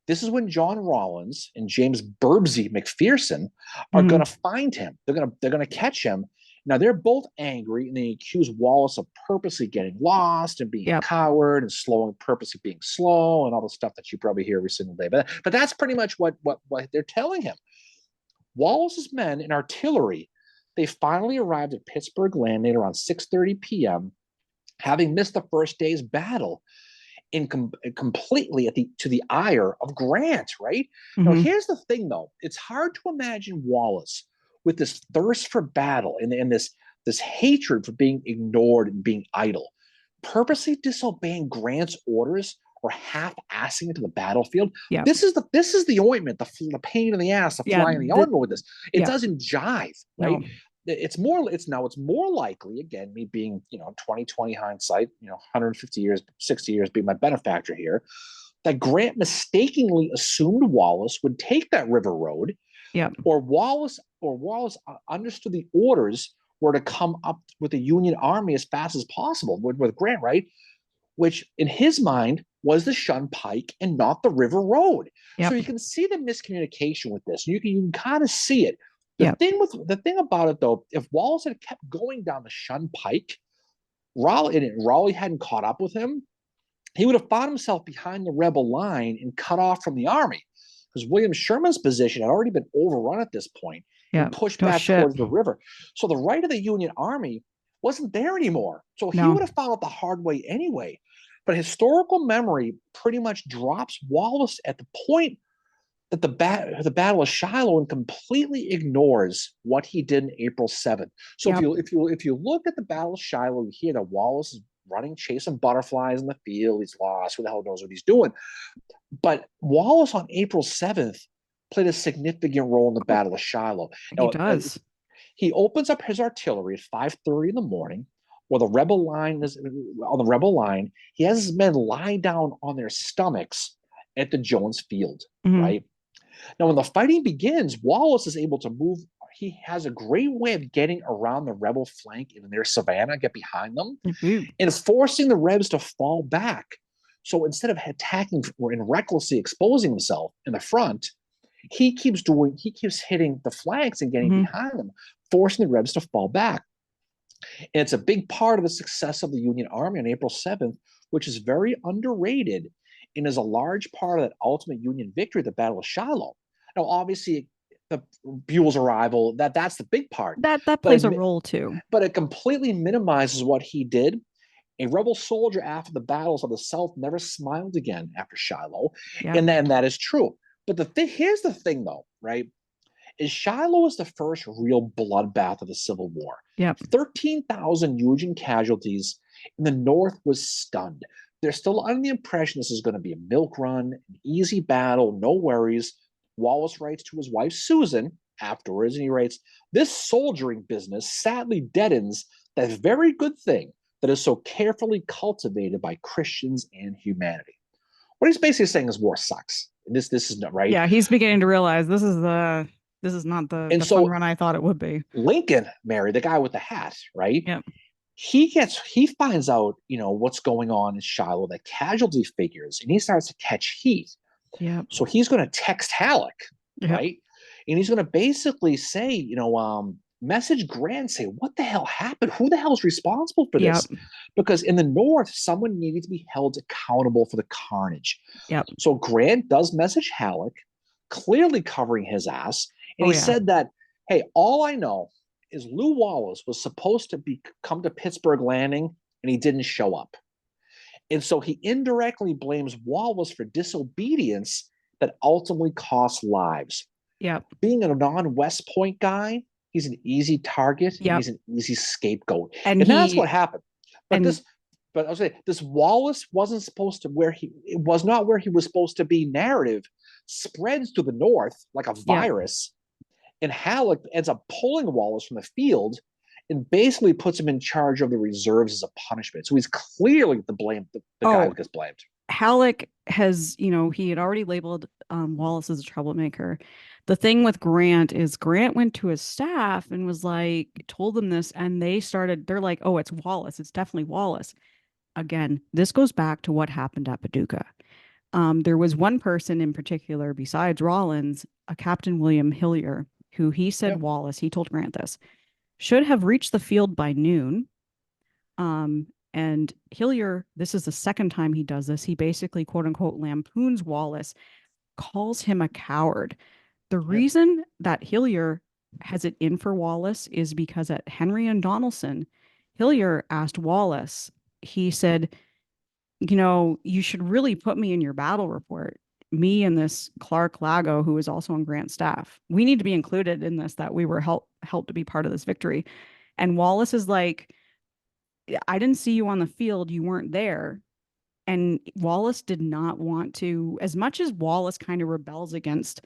S1: this is when John Rawlins and James Burbsy McPherson are going to find him. They're going to catch him. Now they're both angry and they accuse Wallace of purposely getting lost and being a coward and purposely being slow and all the stuff that you probably hear every single day. But that's pretty much what they're telling him. Wallace's men and artillery, they finally arrived at Pittsburgh Landing around 6:30 p.m., having missed the first day's battle. Completely to the ire of Grant, right? Now, here's the thing, though. It's hard to imagine Wallace with this thirst for battle and this hatred for being ignored and being idle, purposely disobeying Grant's orders or half-assing into the battlefield. This is the ointment, the pain in the ass, the fly in the ointment with this. It doesn't jive, right? No. It's more likely, again, me being 2020 hindsight, 150 years, 60 years being my benefactor here, that Grant mistakenly assumed Wallace would take that river road, or Wallace understood the orders were to come up with the Union Army as fast as possible with Grant, right? Which in his mind was the Shun Pike and not the river road. So you can see the miscommunication with this. You can kind of see it. The thing about it, though, if Wallace had kept going down the Shun Pike, Raleigh hadn't caught up with him, he would have found himself behind the rebel line and cut off from the army, because William Sherman's position had already been overrun at this point and pushed back towards the river. So the right of the Union Army wasn't there anymore. So he would have found it the hard way anyway. But historical memory pretty much drops Wallace at the point that the Battle of Shiloh and completely ignores what he did in April 7th. So if you look at the Battle of Shiloh, you hear that Wallace is running, chasing butterflies in the field. He's lost. Who the hell knows what he's doing? But Wallace on April 7th played a significant role in the Battle of Shiloh.
S2: He does.
S1: He opens up his artillery at 5:30 in the morning. While the rebel line is on the rebel line, he has his men lie down on their stomachs at the Jones Field,
S2: Mhm.
S1: right? Now, when the fighting begins, Wallace is able to move. He has a great way of getting around the rebel flank in their savannah, get behind them,
S2: Ooh.
S1: and forcing the Rebs to fall back. So instead of attacking or recklessly exposing himself in the front, he keeps hitting the flanks and getting
S2: Mhm.
S1: behind them, forcing the Rebs to fall back. And it's a big part of the success of the Union Army on April 7th, which is very underrated and is a large part of that ultimate Union victory, the Battle of Shiloh. Now, obviously, the Buell's arrival, that's the big part,
S2: That
S1: but
S2: plays a role too.
S1: it completely minimizes what he did. A rebel soldier after the battles of the South never smiled again after Shiloh,
S2: Yep.
S1: and that is true. But here's the thing, though, right? Is Shiloh was the first real bloodbath of the Civil War.
S2: Yep.
S1: 13,000 Union casualties, and the North was stunned. They're still under the impression this is going to be a milk run, an easy battle, no worries. Wallace writes to his wife, Susan, afterwards, and he writes, this soldiering business sadly deadens that very good thing that is so carefully cultivated by Christians and humanity. What he's basically saying is war sucks. This is not right.
S2: Yeah, he's beginning to realize this is not
S1: And
S2: the fun
S1: so
S2: run I thought it would be.
S1: Lincoln, Mary, the guy with the hat, right?
S2: Yep.
S1: He finds out, what's going on in Shiloh, the casualty figures, and he starts to catch heat.
S2: Yep.
S1: So he's going to text Halleck,
S2: Yep.
S1: right? And he's going to basically say, message Grant, say, what the hell happened? Who the hell is responsible for
S2: Yep.
S1: this? Because in the North, someone needed to be held accountable for the carnage.
S2: Yep.
S1: So Grant does message Halleck, clearly covering his ass. And
S2: Oh
S1: he
S2: yeah.
S1: said that, hey, all I know is Lew Wallace was supposed to come to Pittsburgh Landing and he didn't show up. And so he indirectly blames Wallace for disobedience that ultimately cost lives.
S2: Yep.
S1: Being a non-West Point guy, he's an easy target and
S2: Yep.
S1: he's an easy scapegoat.
S2: And
S1: And that's
S2: he
S1: what happened. But
S2: and
S1: I was saying, this Wallace wasn't supposed to it was not where he was supposed to be. Narrative spreads to the North like a
S2: yep.
S1: virus, and Halleck ends up pulling Wallace from the field and basically puts him in charge of the reserves as a punishment. So he's clearly the guy
S2: Oh,
S1: who gets blamed.
S2: Halleck has, he had already labeled Wallace as a troublemaker. The thing with Grant is Grant went to his staff and was like, told them this, and they're like, oh, it's Wallace. It's definitely Wallace. Again, this goes back to what happened at Paducah. There was one person in particular, besides Rawlins, a Captain William Hillier, who he said
S1: Yeah.
S2: Wallace, he told Grant this, should have reached the field by noon. And Hillier, this is the second time he does this. He basically, quote unquote, lampoons Wallace, calls him a coward. The
S1: Yeah.
S2: reason that Hillier has it in for Wallace is because at Henry and Donelson, Hillier asked Wallace, he said, you should really put me in your battle report. Me and this Clark Lago, who is also on Grant's staff, we need to be included in this, that we were helped to be part of this victory. And Wallace is like, I didn't see you on the field. You weren't there. And Wallace did not want to, as much as Wallace kind of rebels against,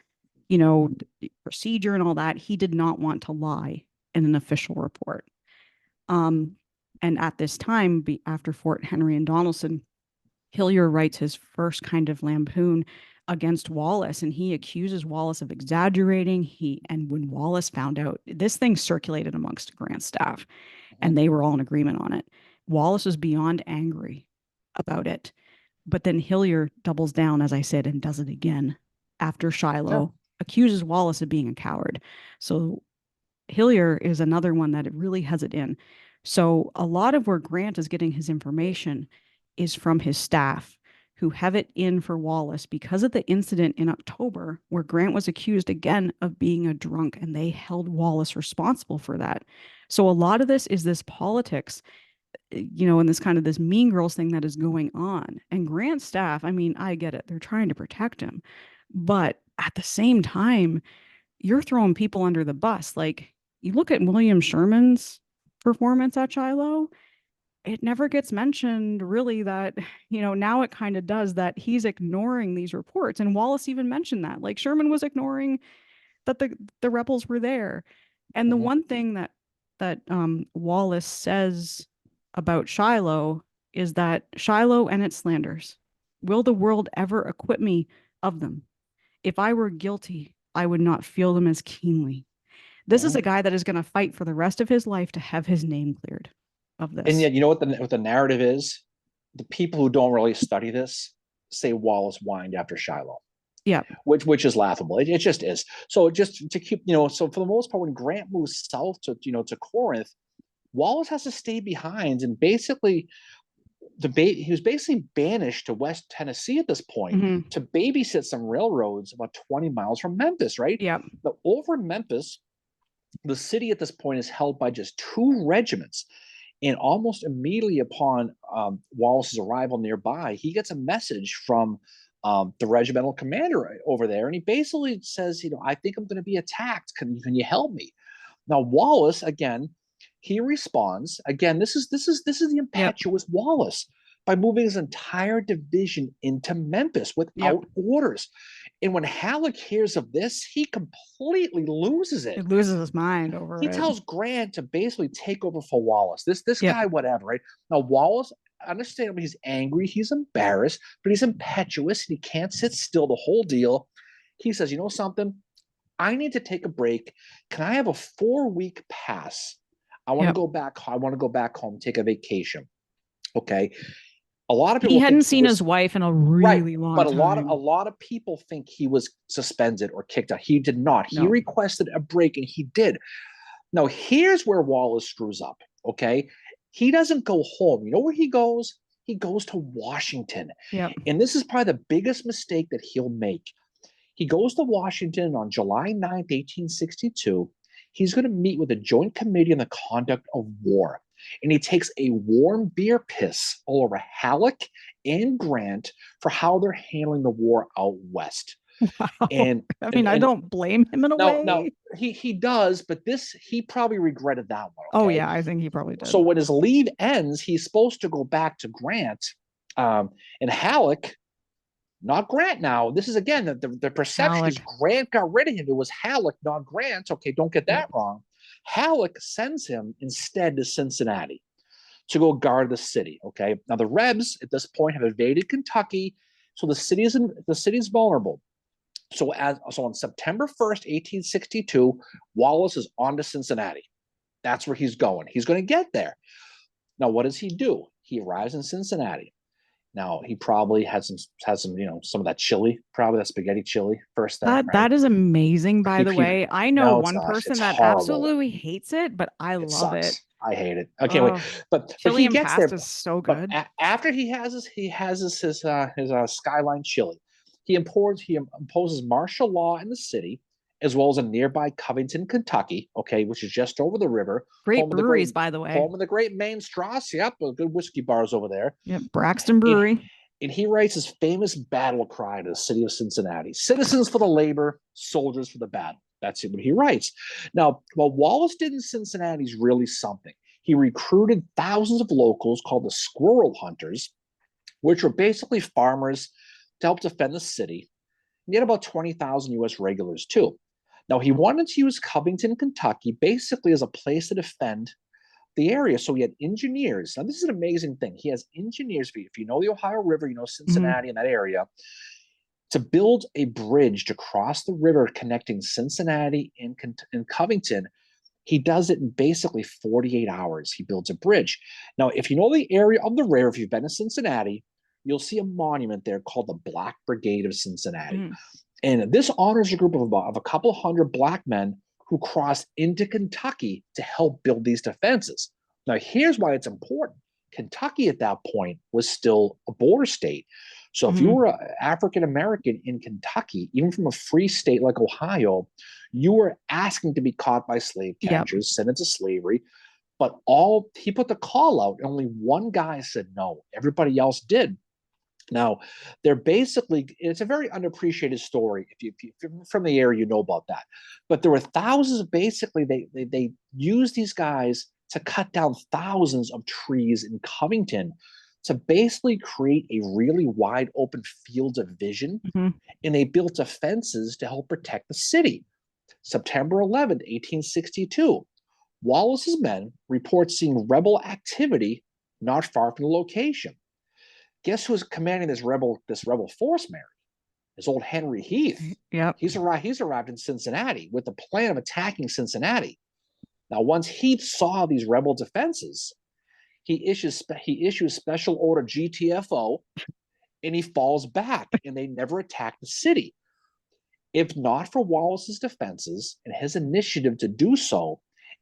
S2: procedure and all that, he did not want to lie in an official report. And at this time, after Fort Henry and Donelson, Hillier writes his first kind of lampoon against Wallace, and he accuses Wallace of exaggerating. And when Wallace found out, this thing circulated amongst Grant's staff, and they were all in agreement on it. Wallace was beyond angry about it. But then Hillier doubles down, as I said, and does it again after Shiloh, accuses Wallace of being a coward. So Hillier is another one that it really has it in. So a lot of where Grant is getting his information is from his staff, who have it in for Wallace because of the incident in October where Grant was accused again of being a drunk, and they held Wallace responsible for that. So a lot of this is this politics, and this kind of this mean girls thing that is going on. And Grant's staff, I mean, I get it. They're trying to protect him. But at the same time, you're throwing people under the bus. Like, you look at William Sherman's performance at Shiloh, it never gets mentioned really that, now it kind of does, that he's ignoring these reports. And Wallace even mentioned that. Like, Sherman was ignoring that the rebels were there. And the
S1: Mhm.
S2: one thing that Wallace says about Shiloh is that Shiloh and its slanders, will the world ever acquit me of them? If I were guilty, I would not feel them as keenly. This is
S1: Mhm.
S2: a guy that is going to fight for the rest of his life to have his name cleared of
S1: And
S2: this.
S1: yet, you know what the narrative is? The people who don't really study this say Wallace whined after Shiloh,
S2: Yeah.
S1: which is laughable. It just is. So just to keep, so for the most part, when Grant moves south to to Corinth, Wallace has to stay behind and basically he was basically banished to West Tennessee at this point
S2: Hmm.
S1: to babysit some railroads about 20 miles from Memphis, right?
S2: Yeah.
S1: Now, over in Memphis, the city at this point is held by just two regiments. And almost immediately upon Wallace's arrival nearby, he gets a message from the regimental commander over there. And he basically says, I think I'm going to be attacked. Can you help me? Now, Wallace, again, he responds. Again, this is the
S2: Yep.
S1: impetuous Wallace by moving his entire division into Memphis
S2: Yep.
S1: without orders. And when Halleck hears of this, he completely loses it.
S2: It loses his mind over
S1: He
S2: it.
S1: tells Grant to basically take over for Wallace. This
S2: Yep.
S1: guy, whatever, right? Now, Wallace, understandably, he's angry, he's embarrassed, but he's impetuous and he can't sit still, the whole deal. He says, you know something? I need to take a break. Can I have a 4-week pass? I want to
S2: Yep.
S1: go back. I want to go back home, take a vacation. Okay. A lot of
S2: He
S1: people think
S2: hadn't
S1: he
S2: seen his
S1: was
S2: wife in a
S1: right,
S2: really long
S1: but a
S2: time.
S1: lot of people think he was suspended or kicked out. He did not. He
S2: No.
S1: requested a break and he did. Now, here's where Wallace screws up. Okay. He doesn't go home. You know where he goes? He goes to Washington.
S2: Yep.
S1: And this is probably the biggest mistake that he'll make. He goes to Washington on July 9th, 1862. He's going to meet with the Joint Committee on the Conduct of War. And he takes a warm beer piss all over Halleck and Grant for how they're handling the war out west.
S2: Wow.
S1: And
S2: I mean,
S1: and,
S2: I
S1: and
S2: don't blame him in a
S1: now
S2: way.
S1: he does, but he probably regretted that one.
S2: Oh
S1: Okay,
S2: yeah, I think he probably
S1: so
S2: did.
S1: when his leave ends, he's supposed to go back to Grant, and Halleck, not Grant. Now this is again the perception is
S2: Halleck.
S1: Grant got rid of him. It was Halleck, not Grant. Okay, don't get
S2: Yep.
S1: that wrong. Halleck sends him instead to Cincinnati to go guard the city. Okay, now the Rebs at this point have invaded Kentucky, so the city is vulnerable. So on September 1st, 1862, Wallace is on to Cincinnati. That's where he's going. He's going to get there. Now, what does he do? He arrives in Cincinnati. Now, he probably has some, some of that chili, probably that spaghetti chili first thing, right?
S2: That is amazing, by the
S1: He
S2: way. I know
S1: no, it's
S2: one
S1: not. It's
S2: person that
S1: horrible.
S2: absolutely hates it, but I
S1: It
S2: love it.
S1: sucks. I hate it. I can't wait.
S2: Oh,
S1: But
S2: chili
S1: he
S2: and
S1: gets there.
S2: pasta is so
S1: But
S2: good.
S1: after he has his skyline chili, he imposes martial law in the city as well as in nearby Covington, Kentucky. Okay, which is just over the river,
S2: Great breweries, by the way.
S1: home of the great Maine Strasse. Yep, good whiskey bars over there.
S2: Yep, Braxton
S1: And,
S2: Brewery.
S1: and he writes his famous battle cry to the city of Cincinnati: "Citizens for the labor, soldiers for the battle." That's what he writes. Now, what Wallace did in Cincinnati is really something. He recruited thousands of locals called the Squirrel Hunters, which were basically farmers to help defend the city. And he had about 20,000 U.S. regulars, too. Now, he wanted to use Covington, Kentucky, basically as a place to defend the area. So he had engineers. Now, this is an amazing thing. He has engineers. If you know the Ohio River, you know
S2: Mhm.
S1: Cincinnati and that area, to build a bridge to cross the river connecting Cincinnati and Covington. He does it in basically 48 hours. He builds a bridge. Now, if you know the area of the river, if you've been to Cincinnati, you'll see a monument there called the Black Brigade of Cincinnati.
S2: Mhm.
S1: And this honors a group of a couple hundred black men who crossed into Kentucky to help build these defenses. Now, here's why it's important. Kentucky at that point was still a border state. So if you
S2: Mhm.
S1: were African American in Kentucky, even from a free state like Ohio, you were asking to be caught by slave
S2: Yep.
S1: catchers, sent into slavery. But all he put the call out, and only one guy said no. Everybody else did. Now, they're basically, it's a very unappreciated story. If you're from the area, you know about that. But there were thousands of basically, they used these guys to cut down thousands of trees in Covington to basically create a really wide open field of vision.
S2: Mhm.
S1: And they built defenses to help protect the city. September 11th, 1862, Wallace's men report seeing rebel activity not far from the location. Guess who's commanding this rebel force, Mary? His old Henry Heath.
S2: Yep.
S1: He's arrived in Cincinnati with the plan of attacking Cincinnati. Now, once Heath saw these rebel defenses, he issues special order GTFO, and he falls back, and they never attack the city. If not for Wallace's defenses and his initiative to do so,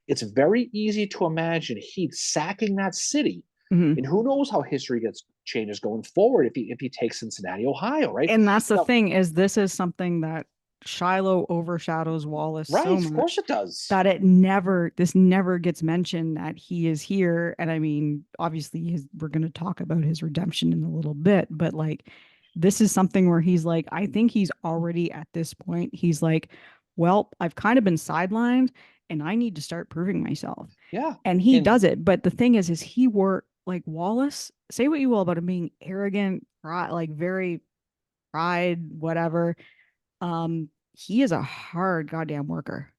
S1: it's very easy to imagine Heath sacking that city.
S2: Mhm.
S1: And who knows how history changes going forward if he takes Cincinnati, Ohio, right?
S2: And that's the
S1: Now,
S2: thing is this is something that Shiloh overshadows Wallace so
S1: right, of course
S2: much
S1: it does.
S2: that this never gets mentioned that he is here. And I mean, obviously we're going to talk about his redemption in a little bit, but like this is something where he's like, I think he's already at this point. He's like, well, I've kind of been sidelined and I need to start proving myself.
S1: Yeah.
S2: And he
S1: And
S2: does it. But the thing is he worked like Wallace, say what you will about him being arrogant, like very pride, whatever. He is a hard goddamn worker.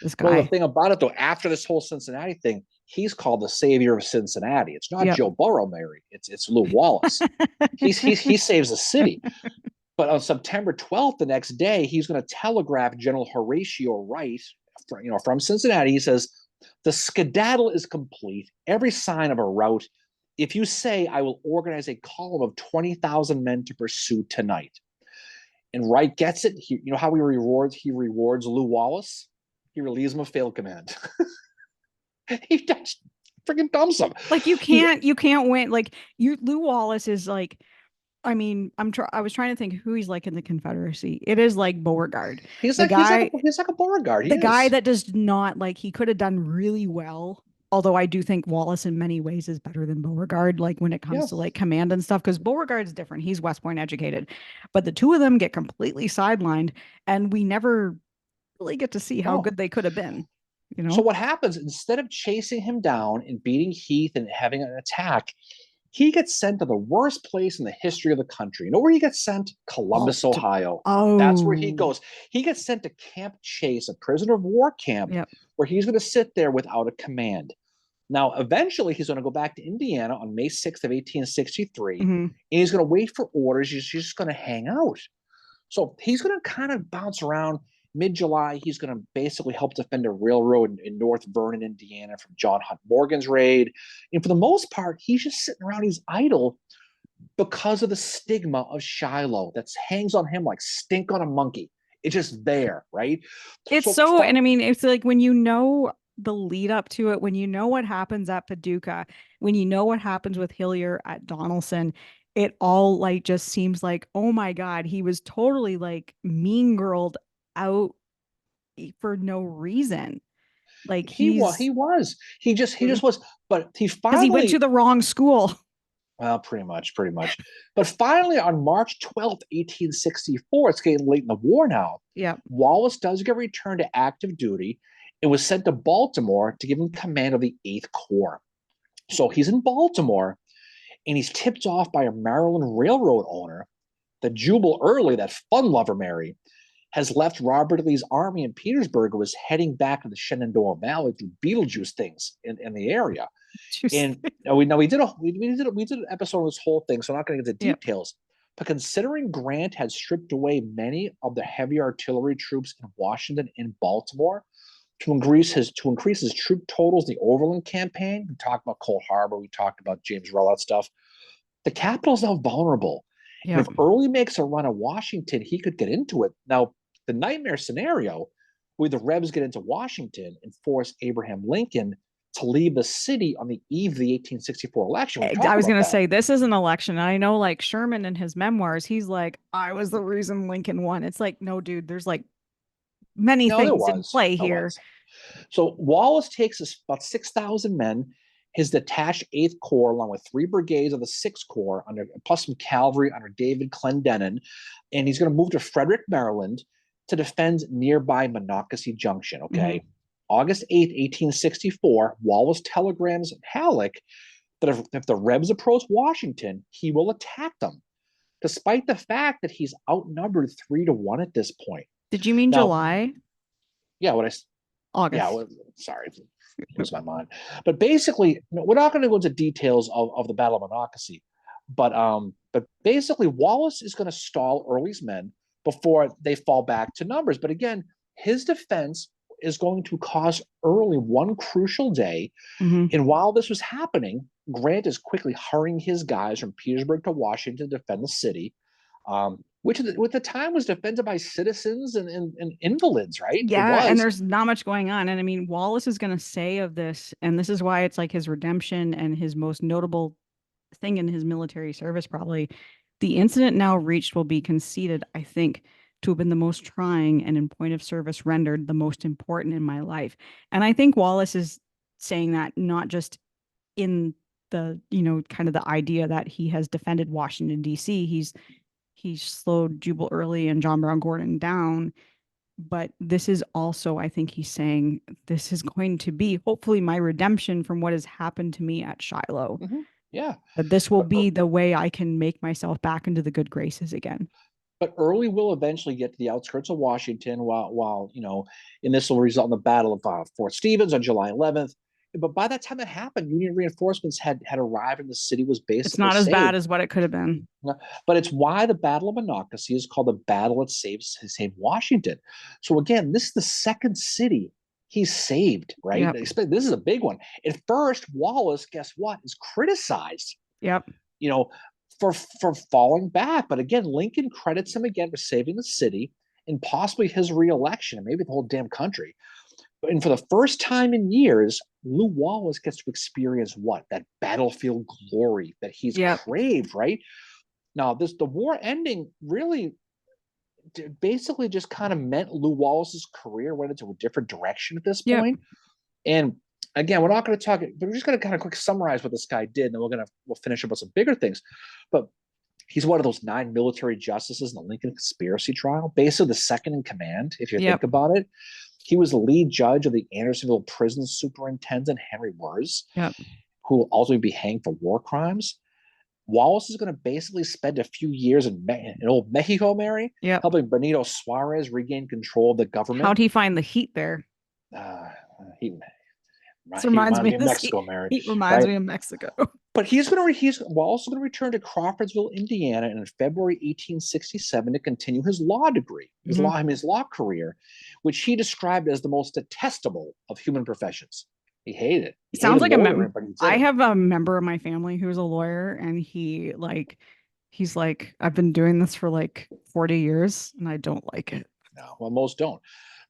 S2: This
S1: well, the
S2: guy.
S1: thing about it though, after this whole Cincinnati thing, he's called the savior of Cincinnati. It's not
S2: Yep.
S1: Joe Burrow, Mary. It's Lew Wallace. He saves the city. But on September 12th, the next day, he's going to telegraph General Horatio Wright, from Cincinnati. He says, "The skedaddle is complete. Every sign of a rout. If you say, I will organize a column of 20,000 men to pursue tonight." And Wright gets it. You know how he rewards? He rewards Lew Wallace. He relieves him of failed command. He just freaking dumps him.
S2: Like you can't win. Like Lew Wallace is like, I mean, I was trying to think who he's like in the Confederacy. It is like Beauregard.
S1: He's
S2: The
S1: like he's like
S2: guy
S1: a, he's like a Beauregard. He
S2: the guy
S1: is.
S2: that does not like he could have done really well. Although I do think Wallace in many ways is better than Beauregard, like when it comes
S1: Yeah.
S2: to like command and stuff, because Beauregard's different. He's West Point educated. But the two of them get completely sidelined and we never really get to see how
S1: No.
S2: good they could have been, you
S1: So
S2: know?
S1: what happens, instead of chasing him down and beating Heath and having an attack, he gets sent to the worst place in the history of the country. You know where he gets sent? Columbus,
S2: Baltimore.
S1: Ohio. That's where he
S2: Oh,
S1: goes. He gets sent to Camp Chase, a prisoner of war camp,
S2: yep.
S1: where he's going to sit there without a command. Now, eventually, he's going to go back to Indiana on May 6th of 1863,
S2: Hmm.
S1: and he's going to wait for orders. He's just going to hang out. So he's going to kind of bounce around. Mid-July, he's going to basically help defend a railroad in North Vernon, Indiana, from John Hunt Morgan's raid. And for the most part, he's just sitting around. He's idle because of the stigma of Shiloh that hangs on him like stink on a monkey. It's just there, right?
S2: It's
S1: So,
S2: so, and I mean, it's like when you know the lead up to it, when you know what happens at Paducah, when you know what happens with Hillier at Donelson, it all like just seems like, oh my God, he was totally like mean girled out for no reason. Like
S1: he was. He just was. But he
S2: because he went to
S1: finally,
S2: the wrong school.
S1: well, pretty much. But finally, on March 12th, 1864, it's getting late in the war now.
S2: Yeah.
S1: Wallace does get returned to active duty and was sent to Baltimore to give him command of the 8th Corps. So he's in Baltimore and he's tipped off by a Maryland railroad owner that Jubal Early, that fun lover Mary, has left Robert Lee's army in Petersburg and was heading back to the Shenandoah Valley to Beetlejuice things in the area. And we did an episode on this whole thing, so I'm not going to get into
S2: Yep.
S1: details. But considering Grant had stripped away many of the heavy artillery troops in Washington and Baltimore to increase his troop totals, the Overland campaign, we talked about Cold Harbor, we talked about James Rowlett stuff. The capital is now vulnerable. And
S2: Yep.
S1: if Early makes a run at Washington, he could get into it. Now, the nightmare scenario where the Rebs get into Washington and force Abraham Lincoln to leave the city on the eve of the 1864 election.
S2: I was going to
S1: That.
S2: say, this is an election. And I know, like Sherman in his memoirs, he's like, I was the reason Lincoln won. It's like, no, dude, there's like many
S1: No, there
S2: things in
S1: was.
S2: play
S1: There
S2: here.
S1: was. So Wallace takes about 6,000 men, his detached 8th Corps, along with 3 brigades of the 6th Corps, plus some cavalry under David Clendenin, and he's going to move to Frederick, Maryland, to defend nearby Monocacy Junction. Okay.
S2: Mm-hmm.
S1: August 8th, 1864, Wallace telegrams Halleck that if the Rebs approach Washington, he will attack them, despite the fact that he's outnumbered 3-1 at this point.
S2: Did you mean
S1: Now,
S2: July?
S1: Yeah, yeah,
S2: August.
S1: sorry, lose my mind. But basically, we're not going to go into details of the Battle of Monocacy, but basically, Wallace is going to stall Early's men before they fall back to numbers. But again, his defense is going to cost Early one crucial day.
S2: Mm-hmm.
S1: And while this was happening, Grant is quickly hurrying his guys from Petersburg to Washington to defend the city, which at the time was defended by citizens and invalids, right? It
S2: Yeah, and
S1: was.
S2: there's not much going on. And I mean, Wallace is going to say of this, and this is why it's like his redemption and his most notable thing in his military service, probably. The incident now reached will be conceded, I think, to have been the most trying and in point of service rendered the most important in my life. And I think Wallace is saying that not just in the, kind of the idea that he has defended Washington, D.C. He's slowed Jubal Early and John Brown Gordon down. But this is also, I think he's saying, this is going to be hopefully my redemption from what has happened to me at Shiloh.
S1: Mm-hmm. Yeah.
S2: That this will
S1: But,
S2: be the way I can make myself back into the good graces again.
S1: but Early will eventually get to the outskirts of Washington while and this will result in the Battle of Fort Stevens on July 11th. But by that time it happened, Union reinforcements had arrived and the city was
S2: It's
S1: basically
S2: not as bad
S1: saved.
S2: as what it could have been.
S1: But it's why the Battle of Monocacy is called the battle that saved Washington. So again, this is the second city he saved, right?
S2: Yep.
S1: This is a big one. At first, Wallace, guess what, is criticized,
S2: Yep.
S1: you know, for falling back. But again, Lincoln credits him again for saving the city and possibly his reelection and maybe the whole damn country. And for the first time in years, Lew Wallace gets to experience what? That battlefield glory that he's
S2: Yep.
S1: craved, right? Now, the war ending really basically just kind of meant Lew Wallace's career went into a different direction at this
S2: Yep.
S1: point. And again, we're not going to talk, but we're just going to kind of quick summarize what this guy did, and then we'll finish up with some bigger things. But he's one of those 9 military justices in the Lincoln conspiracy trial, basically the second in command, if you
S2: Yep.
S1: think about it. He was the lead judge of the Andersonville prison superintendent, Henry Wurz,
S2: Yep.
S1: who will ultimately be hanged for war crimes. Wallace is going to basically spend a few years in old Mexico, Mary,
S2: Yep.
S1: helping Benito Suarez regain control of the government.
S2: How'd he find the heat there?
S1: He
S2: Reminds
S1: reminds
S2: me
S1: me of
S2: of
S1: Mexico, Mary.
S2: Heat reminds
S1: Right?
S2: me of Mexico.
S1: But Wallace is going to return to Crawfordsville, Indiana, in February 1867 to continue his law degree, his law career, which he described as the most detestable of human professions. He hated it. He
S2: Sounds
S1: hated
S2: like a
S1: lawyering, but he did
S2: I
S1: it.
S2: have a member of my family who's a lawyer, and he's like, I've been doing this for like 40 years and I don't like it.
S1: No, well, most don't.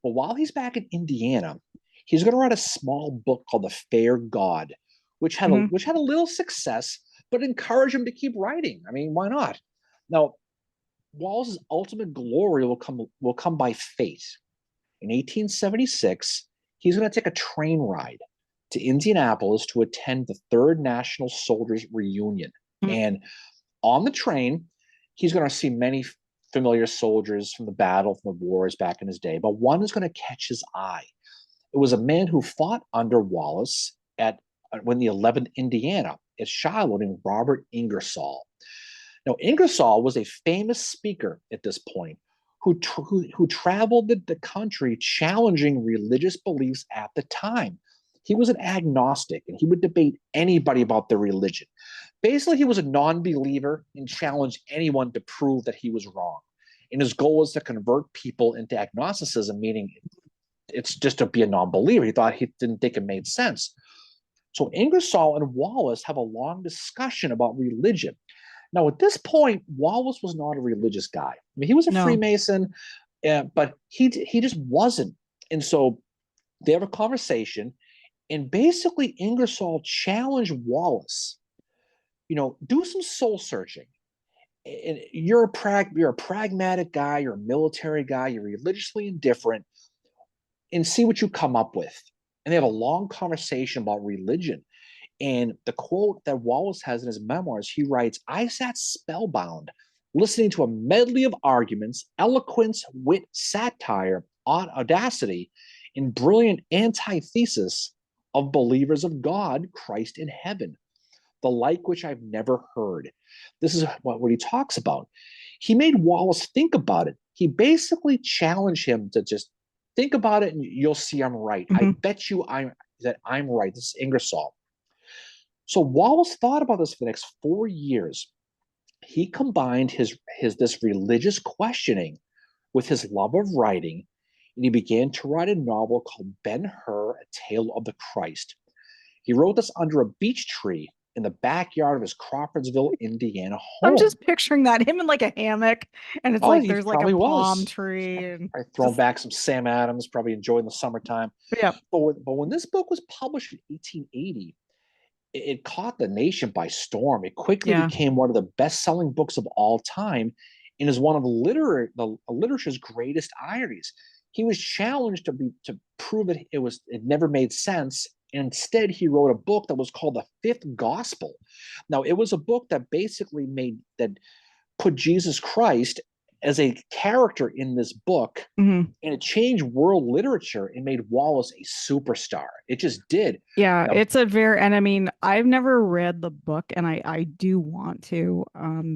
S1: But while he's back in Indiana, he's going to write a small book called The Fair God, which had a little success, but encouraged him to keep writing. I mean, why not? Now, Wallace's ultimate glory will come by fate. In 1876, he's going to take a train ride to Indianapolis to attend the Third National Soldiers Reunion. And on the train, he's going to see many familiar soldiers from the battle, from the wars back in his day, but one is going to catch his eye. It was a man who fought under Wallace when the 11th Indiana at Shiloh, named Robert Ingersoll. Now, Ingersoll was a famous speaker at this point who traveled the country challenging religious beliefs at the time. He was an agnostic, and he would debate anybody about their religion. Basically, he was a non-believer and challenged anyone to prove that he was wrong. And his goal was to convert people into agnosticism, meaning it's just to be a non-believer. He didn't think it made sense. So Ingersoll and Wallace have a long discussion about religion. Now, at this point, Wallace was not a religious guy. I mean, he was a Freemason, but he just wasn't. And so they have a conversation, and basically Ingersoll challenged Wallace, do some soul searching. And you're a pragmatic guy, you're a military guy, you're religiously indifferent, and see what you come up with. And they have a long conversation about religion. And the quote that Wallace has in his memoirs, he writes, "I sat spellbound, listening to a medley of arguments, eloquence, wit, satire, audacity, and brilliant antithesis of believers of God, Christ in heaven, the like which I've never heard." This is what he talks about. He made Wallace think about it. He basically challenged him to just Think about it, and you'll see I'm right. I
S2: Mhm.
S1: bet you I'm right. This is Ingersoll. So Wallace thought about this for the next 4 years. He combined his this religious questioning with his love of writing, and he began to write a novel called Ben-Hur: A Tale of the Christ. He wrote this under a beech tree in the backyard of his Crawfordsville, Indiana
S2: I'm
S1: home.
S2: just picturing that, him in like a hammock, and it's
S1: Oh,
S2: like
S1: he
S2: there's like a
S1: probably
S2: palm
S1: was.
S2: tree and
S1: I thrown
S2: just
S1: back some Sam Adams, probably enjoying the summertime.
S2: yeah,
S1: But when this book was published in 1880, it caught the nation by storm. It quickly
S2: yeah.
S1: became one of the best-selling books of all time, and is one of literature's greatest ironies. He was challenged to prove it never made sense. Instead, he wrote a book that was called the Fifth Gospel. Now, it was a book that basically put Jesus Christ as a character in this book,
S2: Mhm.
S1: and it changed world literature and made Wallace a superstar. It just did.
S2: Yeah,
S1: Now,
S2: it's a very, and I mean, I've never read the book and I do want to.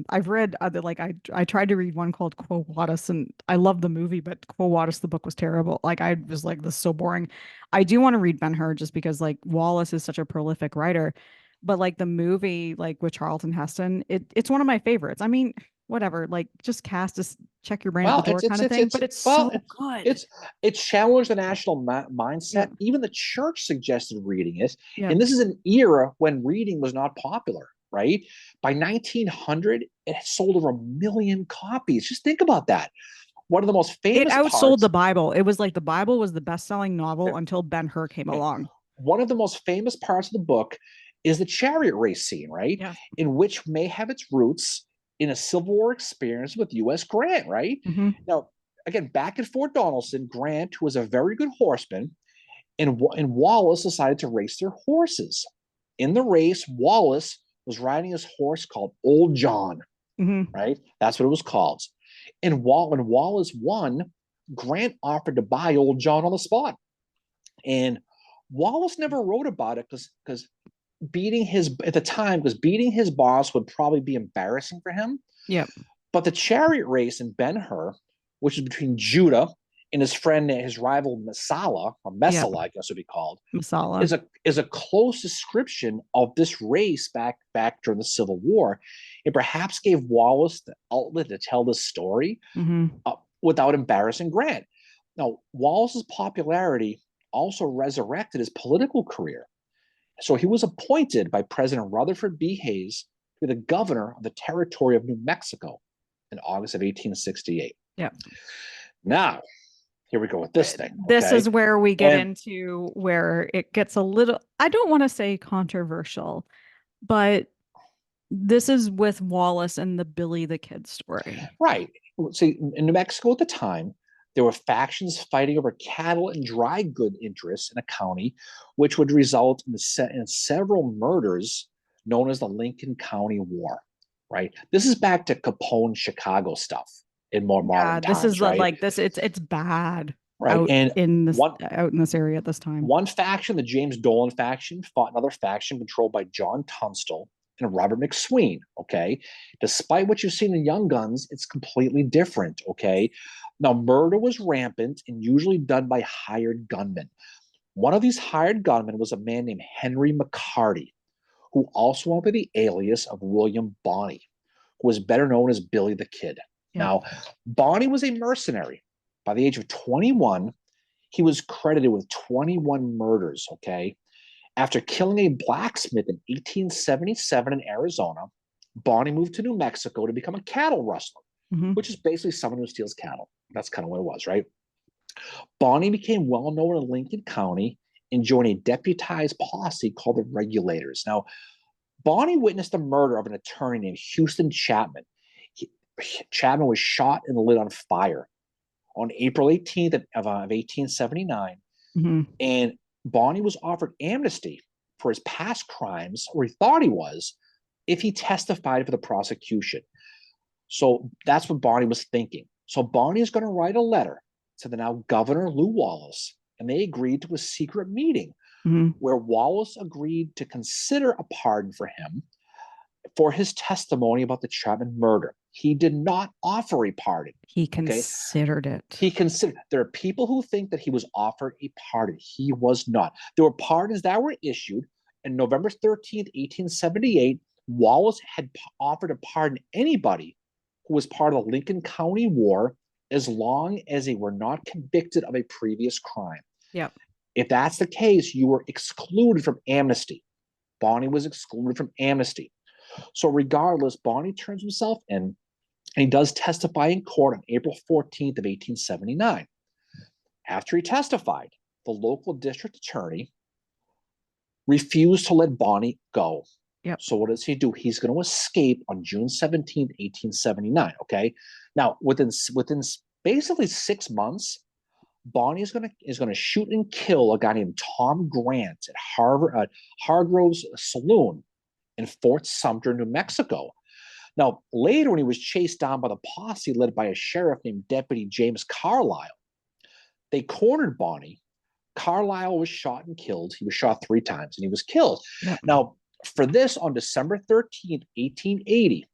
S2: I've read other like I tried to read one called Quo Vadis and I love the movie, but Quo Vadis the book was terrible. Like I was like this is so boring. I do want to read Ben-Hur just because like Wallace is such a prolific writer, but like the movie like with Charlton Heston, it's one of my favorites. I mean, whatever, like just cast just check your brain at the
S1: well,
S2: door kind of thing, but it's
S1: well,
S2: so good.
S1: it's it challenged the national
S2: Yeah.
S1: mindset. Even the church suggested reading it,
S2: Yeah.
S1: and this is an era when reading was not popular. Right by 1900, it sold over 1 million copies. Just think about that. One of the most
S2: It
S1: famous
S2: outsold the
S1: parts,
S2: Bible. It was like the Bible was the best-selling novel until Ben-Hur came along.
S1: one of the most famous parts of the book is the chariot race scene, right?
S2: Yeah.
S1: In which may have its roots in a Civil War experience with U.S. Grant, right?
S2: Hmm.
S1: Now, again, back at Fort Donelson, Grant, who was a very good horseman, and Wallace decided to race their horses. In the race, Wallace was riding his horse called Old John,
S2: Hmm.
S1: right? That's what it was called. And when Wallace won, Grant offered to buy Old John on the spot. And Wallace never wrote about it because beating his at the time because beating his boss would probably be embarrassing for him.
S2: Yep.
S1: But the chariot race in Ben-Hur, which is between Judah and his rival Messala, or
S2: Yep.
S1: Messala, I guess would be called,
S2: Masala.
S1: is a close description of this race back during the Civil War. It perhaps gave Wallace the outlet to tell this story
S2: Hmm.
S1: without embarrassing Grant. Now, Wallace's popularity also resurrected his political career. So he was appointed by President Rutherford B. Hayes to be the governor of the territory of New Mexico in August of 1868.
S2: Yep.
S1: Now, here we go with this thing,
S2: This
S1: okay?
S2: is where we get
S1: And
S2: into where it gets a little, I don't want to say controversial, but this is with Wallace and the Billy the Kid story.
S1: right, see, in New Mexico at the time, there were factions fighting over cattle and dry good interests in a county, which would result in several murders known as the Lincoln County War. Right, this is back to Capone Chicago stuff in more
S2: Yeah,
S1: modern
S2: this is
S1: times.
S2: the
S1: Right,
S2: like this it's bad
S1: right, and one
S2: out in this area at this time.
S1: one faction, the James Dolan faction, fought another faction controlled by John Tunstall and Robert McSween. Okay. Despite what you've seen in Young Guns, it's completely different. Okay. Now, murder was rampant and usually done by hired gunmen. One of these hired gunmen was a man named Henry McCarty, who also went by the alias of William Bonney, who was better known as Billy the Kid.
S2: Yep.
S1: Now, Bonney was a mercenary. By the age of 21, he was credited with 21 murders, okay? After killing a blacksmith in 1877 in Arizona, Bonney moved to New Mexico to become a cattle rustler,
S2: Hmm.
S1: which is basically someone who steals cattle. That's kind of what it was, right? Bonney became well known in Lincoln County and joined a deputized posse called the Regulators. Now, Bonney witnessed the murder of an attorney named Houston Chapman. He, Chapman was shot and lit on fire on April 18th of 1879,
S2: Hmm.
S1: and Bonney was offered amnesty for his past crimes, or he thought he was, if he testified for the prosecution. So that's what Bonney was thinking. So Bonney is going to write a letter to the now Governor Lew Wallace, and they agreed to a secret meeting
S2: Hmm.
S1: where Wallace agreed to consider a pardon for him for his testimony about the Chapman murder. He did not offer a pardon.
S2: He considered it.
S1: There are people who think that he was offered a pardon. He was not. There were pardons that were issued. On November 13th, 1878, Wallace had offered to pardon anybody who was part of the Lincoln County War as long as they were not convicted of a previous crime.
S2: Yep.
S1: If that's the case, you were excluded from amnesty. Bonney was excluded from amnesty. So regardless, Bonney turns himself in, and he does testify in court on April 14th of 1879. After he testified, the local district attorney refused to let Bonney go.
S2: Yep.
S1: So what does he do? He's going to escape on June 17th, 1879. Okay. Now, within basically 6 months, Bonney is going to shoot and kill a guy named Tom Grant at Hargrove's Saloon in Fort Sumter, New Mexico. Now, later, when he was chased down by the posse led by a sheriff named Deputy James Carlisle, they cornered Bonney. Carlisle was shot and killed. He was shot 3 times, and he was killed. Yep. Now, for this, on December 13th, 1880,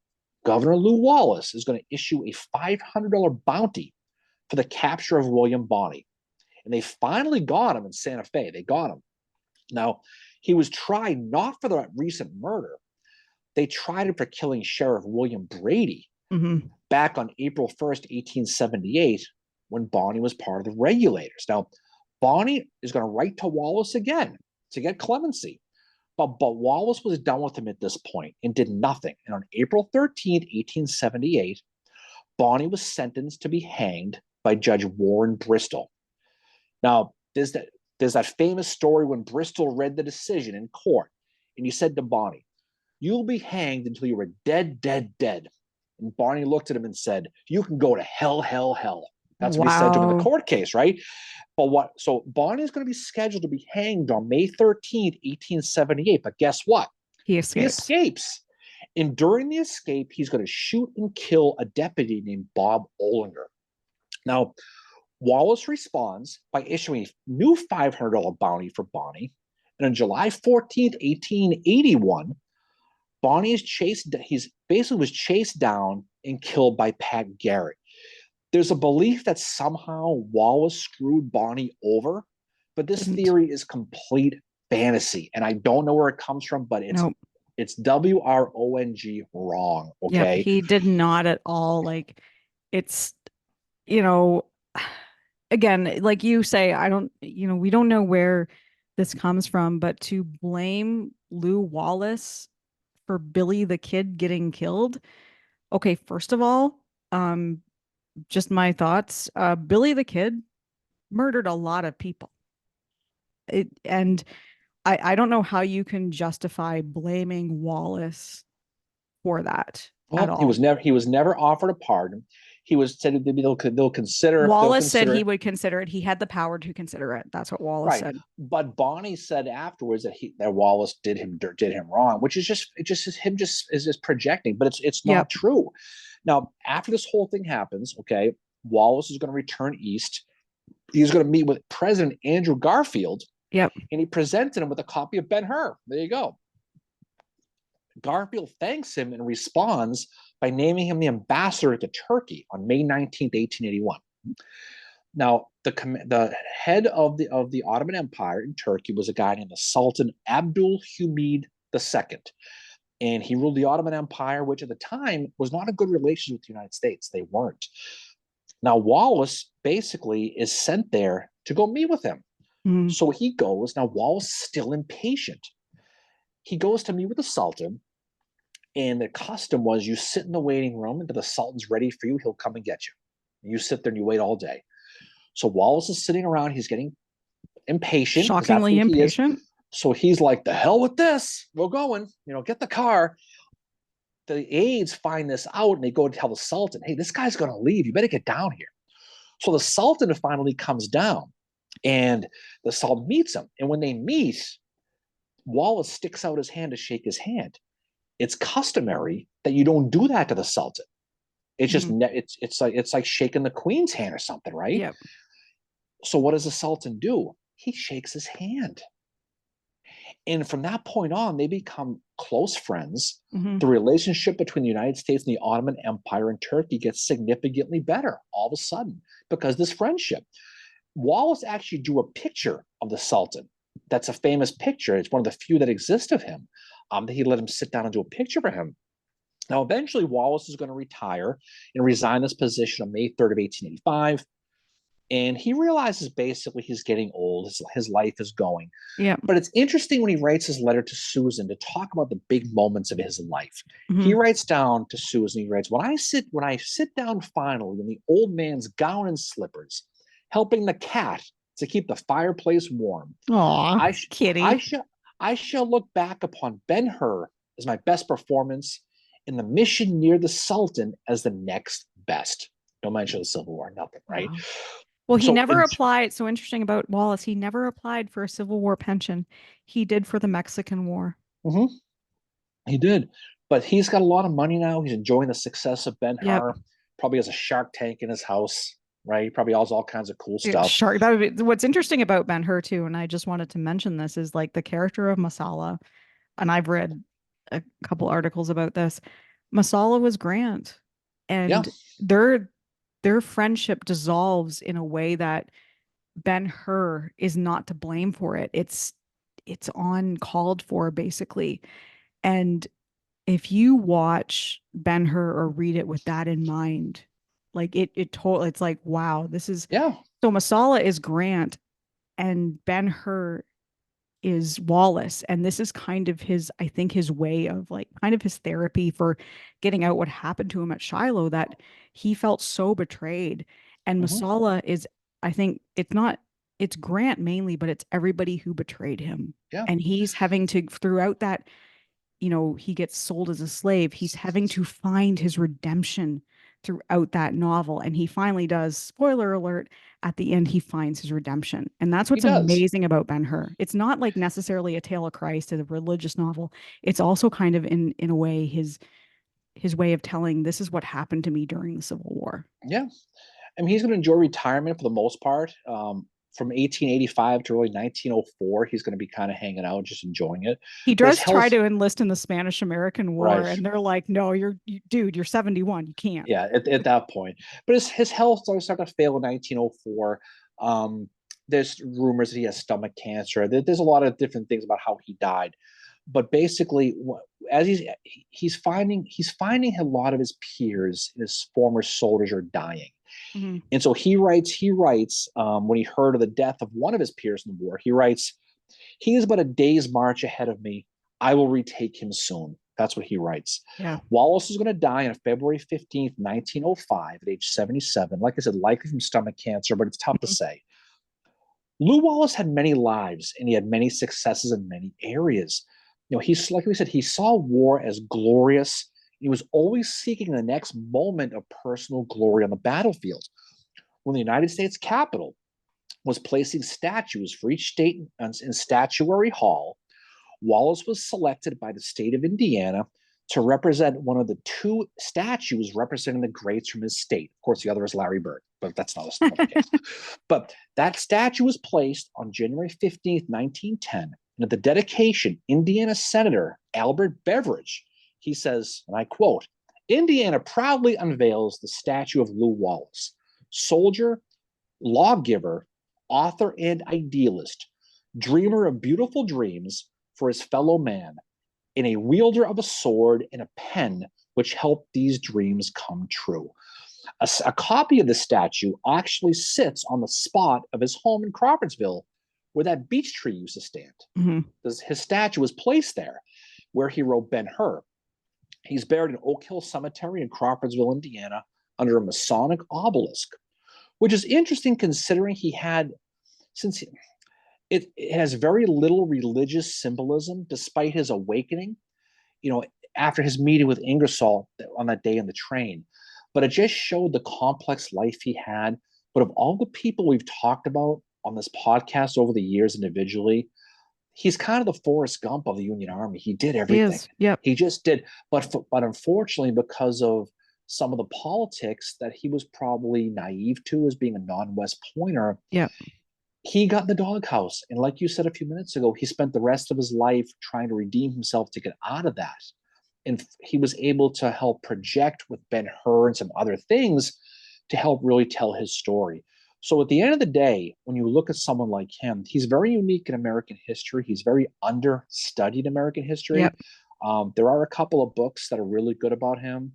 S1: Governor Lew Wallace is going to issue a $500 bounty for the capture of William Bonney. And they finally got him in Santa Fe. They got him. Now, he was tried not for the recent murder. They tried him for killing Sheriff William Brady back on April 1st, 1878, when Bonney was part of the Regulators. Now, Bonney is going to write to Wallace again to get clemency. But Wallace was done with him at this point and did nothing. And on April 13th, 1878, Bonney was sentenced to be hanged by Judge Warren Bristol. Now, there's that famous story when Bristol read the decision in court, and he said to Bonney, "You'll be hanged until you are dead, dead, dead." And Bonney looked at him and said, "You can go to hell, hell, hell." That's what he said to him in the court case, right? So Bonney is going to be scheduled to be hanged on May 13th, 1878. But guess what?
S2: He escapes.
S1: And during the escape, he's going to shoot and kill a deputy named Bob Olinger. Now, Wallace responds by issuing a new $500 bounty for Bonney. And on July 14th, 1881, Bonney is was chased down and killed by Pat Garrett. There's a belief that somehow Wallace screwed Bonney over, but this theory is complete fantasy. And I don't know where it comes from, but it's WRONG wrong. Okay.
S2: Yeah, he did not at all. Like, it's, again, like you say, we don't know where this comes from, but to blame Lew Wallace for Billy the Kid getting killed. Okay, first of all, just my thoughts. Billy the Kid murdered a lot of people. And I don't know how you can justify blaming Wallace for that at all.
S1: He was never offered a pardon. He was said they'll consider.
S2: Wallace said he would consider it. He had the power to consider it. That's what Wallace said.
S1: But Bonney said afterwards that Wallace did him wrong, which is just him projecting. But it's not true. Now, after this whole thing happens, okay, Wallace is going to return east. He's going to meet with President Andrew Garfield.
S2: Yep.
S1: And he presented him with a copy of Ben-Hur. There you go. Garfield thanks him and responds by naming him the ambassador to Turkey on May 19th, 1881. Now, the head of the Ottoman Empire in Turkey was a guy named the Sultan Abdul Hamid II. And he ruled the Ottoman Empire, which at the time was not in good relations with the United States. They weren't. Now, Wallace basically is sent there to go meet with him. Mm-hmm. So he goes. Now, Wallace is still impatient. He goes to meet with the Sultan. And the custom was you sit in the waiting room until the Sultan's ready for you. He'll come and get you. And you sit there and you wait all day. So Wallace is sitting around. He's getting impatient.
S2: Shockingly impatient.
S1: So he's like, the hell with this. We're going, get the car. The aides find this out and they go to tell the Sultan, hey, this guy's going to leave. You better get down here. So the Sultan finally comes down and the Sultan meets him. And when they meet, Wallace sticks out his hand to shake his hand. It's customary that you don't do that to the Sultan. It's just, it's like shaking the Queen's hand or something, right?
S2: Yep.
S1: So what does the Sultan do? He shakes his hand. And from that point on, they become close friends.
S2: Mhm.
S1: The relationship between the United States and the Ottoman Empire and Turkey gets significantly better all of a sudden because this friendship. Wallace actually drew a picture of the Sultan. That's a famous picture. It's one of the few that exist of him. That he let him sit down and do a picture for him. Now, eventually, Wallace is going to retire and resign this position on May 3rd of 1885. And he realizes basically he's getting old. His life is going.
S2: Yeah.
S1: But it's interesting when he writes his letter to Susan to talk about the big moments of his life. He
S2: Mhm.
S1: writes down to Susan, he writes, when I sit down finally in the old man's gown and slippers, helping the cat to keep the fireplace warm,
S2: Aw,
S1: I, sh- I,
S2: kitty.
S1: shall, I shall look back upon Ben-Hur as my best performance and the mission near the Sultan as the next best. No mention of the Civil War, nothing, right?
S2: Wow. Well, he
S1: So,
S2: never applied. So interesting about Wallace. He never applied for a Civil War pension. He did for the Mexican War.
S1: mhm, he did. But he's got a lot of money now. He's enjoying the success of
S2: Yep.
S1: Ben-Hur. Probably has a shark tank in his house, right? He probably has all kinds of cool
S2: Yeah,
S1: stuff.
S2: shark. That would be, what's interesting about Ben-Hur too, and I just wanted to mention this is like the character of Masala, and I've read a couple articles about this. Masala was Grant,
S1: Yeah.
S2: and their friendship dissolves in a way that Ben-Hur is not to blame for it. It's on called for basically. And if you watch Ben-Hur or read it with that in mind, like it's like, wow, this is
S1: Yeah.
S2: so Masala is Grant and Ben-Hur is Wallace. And this is kind of his, I think, his way of like kind of his therapy for getting out what happened to him at Shiloh, that he felt so betrayed. And
S1: Mhm.
S2: Masala is, I think it's Grant mainly, but it's everybody who betrayed him.
S1: Yeah.
S2: And he's having to, throughout that, he gets sold as a slave. He's having to find his redemption throughout that novel. And he finally does, spoiler alert, at the end, he finds his redemption. And that's
S1: He
S2: what's
S1: does.
S2: amazing about Ben-Hur. It's not like necessarily a tale of Christ, a religious novel. It's also kind of in a way his way of telling this is what happened to me during the Civil War.
S1: Yeah. I mean, he's going to enjoy retirement for the most part. From 1885 to early 1904, he's going to be kind of hanging out, just enjoying it.
S2: He
S1: But his
S2: does try
S1: health,
S2: to enlist in the Spanish American War,
S1: right?
S2: and they're like, no, dude, you're 71. You can't.
S1: Yeah, at that point. But his health started to fail in 1904. There's rumors that he has stomach cancer. There's a lot of different things about how he died. But basically, as he's finding a lot of his peers, his former soldiers, are dying.
S2: Mhm.
S1: And so he writes when he heard of the death of one of his peers in the war, he writes, he is but a day's march ahead of me. I will retake him soon. That's what he writes.
S2: Yeah.
S1: Wallace is going to die on February 15th, 1905, at age 77. Like I said, likely from stomach cancer, but it's tough to
S2: Mhm.
S1: say. Lew Wallace had many lives and he had many successes in many areas. He's like we said, he saw war as glorious. He was always seeking the next moment of personal glory on the battlefield. When the United States Capitol was placing statues for each state in Statuary Hall, Wallace was selected by the state of Indiana to represent one of the two statues representing the greats from his state. Of course, the other is Larry Bird, but that's not the case. But that statue was placed on January 15th, 1910. And at the dedication, Indiana Senator Albert Beveridge, he says, and I quote, Indiana proudly unveils the statue of Lew Wallace, soldier, lawgiver, author, and idealist, dreamer of beautiful dreams for his fellow man, and a wielder of a sword and a pen which helped these dreams come true. A copy of the statue actually sits on the spot of his home in Crawfordsville where that beech tree used to stand.
S2: Mhm.
S1: His statue was placed there where he wrote Ben-Hur. He's buried in Oak Hill Cemetery in Crawfordsville, Indiana, under a Masonic obelisk, which is interesting considering since it has very little religious symbolism despite his awakening, you know, after his meeting with Ingersoll on that day in the train. But it just showed the complex life he had. But of all the people we've talked about on this podcast over the years individually, he's kind of the Forrest Gump of the Union Army. He did
S2: He
S1: everything.
S2: is. Yep.
S1: He just did. But unfortunately, because of some of the politics that he was probably naive to as being a non-West Pointer,
S2: Yep.
S1: he got in the doghouse. And like you said a few minutes ago, he spent the rest of his life trying to redeem himself to get out of that. And he was able to help project with Ben-Hur and some other things to help really tell his story. So at the end of the day, when you look at someone like him, he's very unique in American history. He's very understudied American history.
S2: Yep.
S1: There are a couple of books that are really good about him,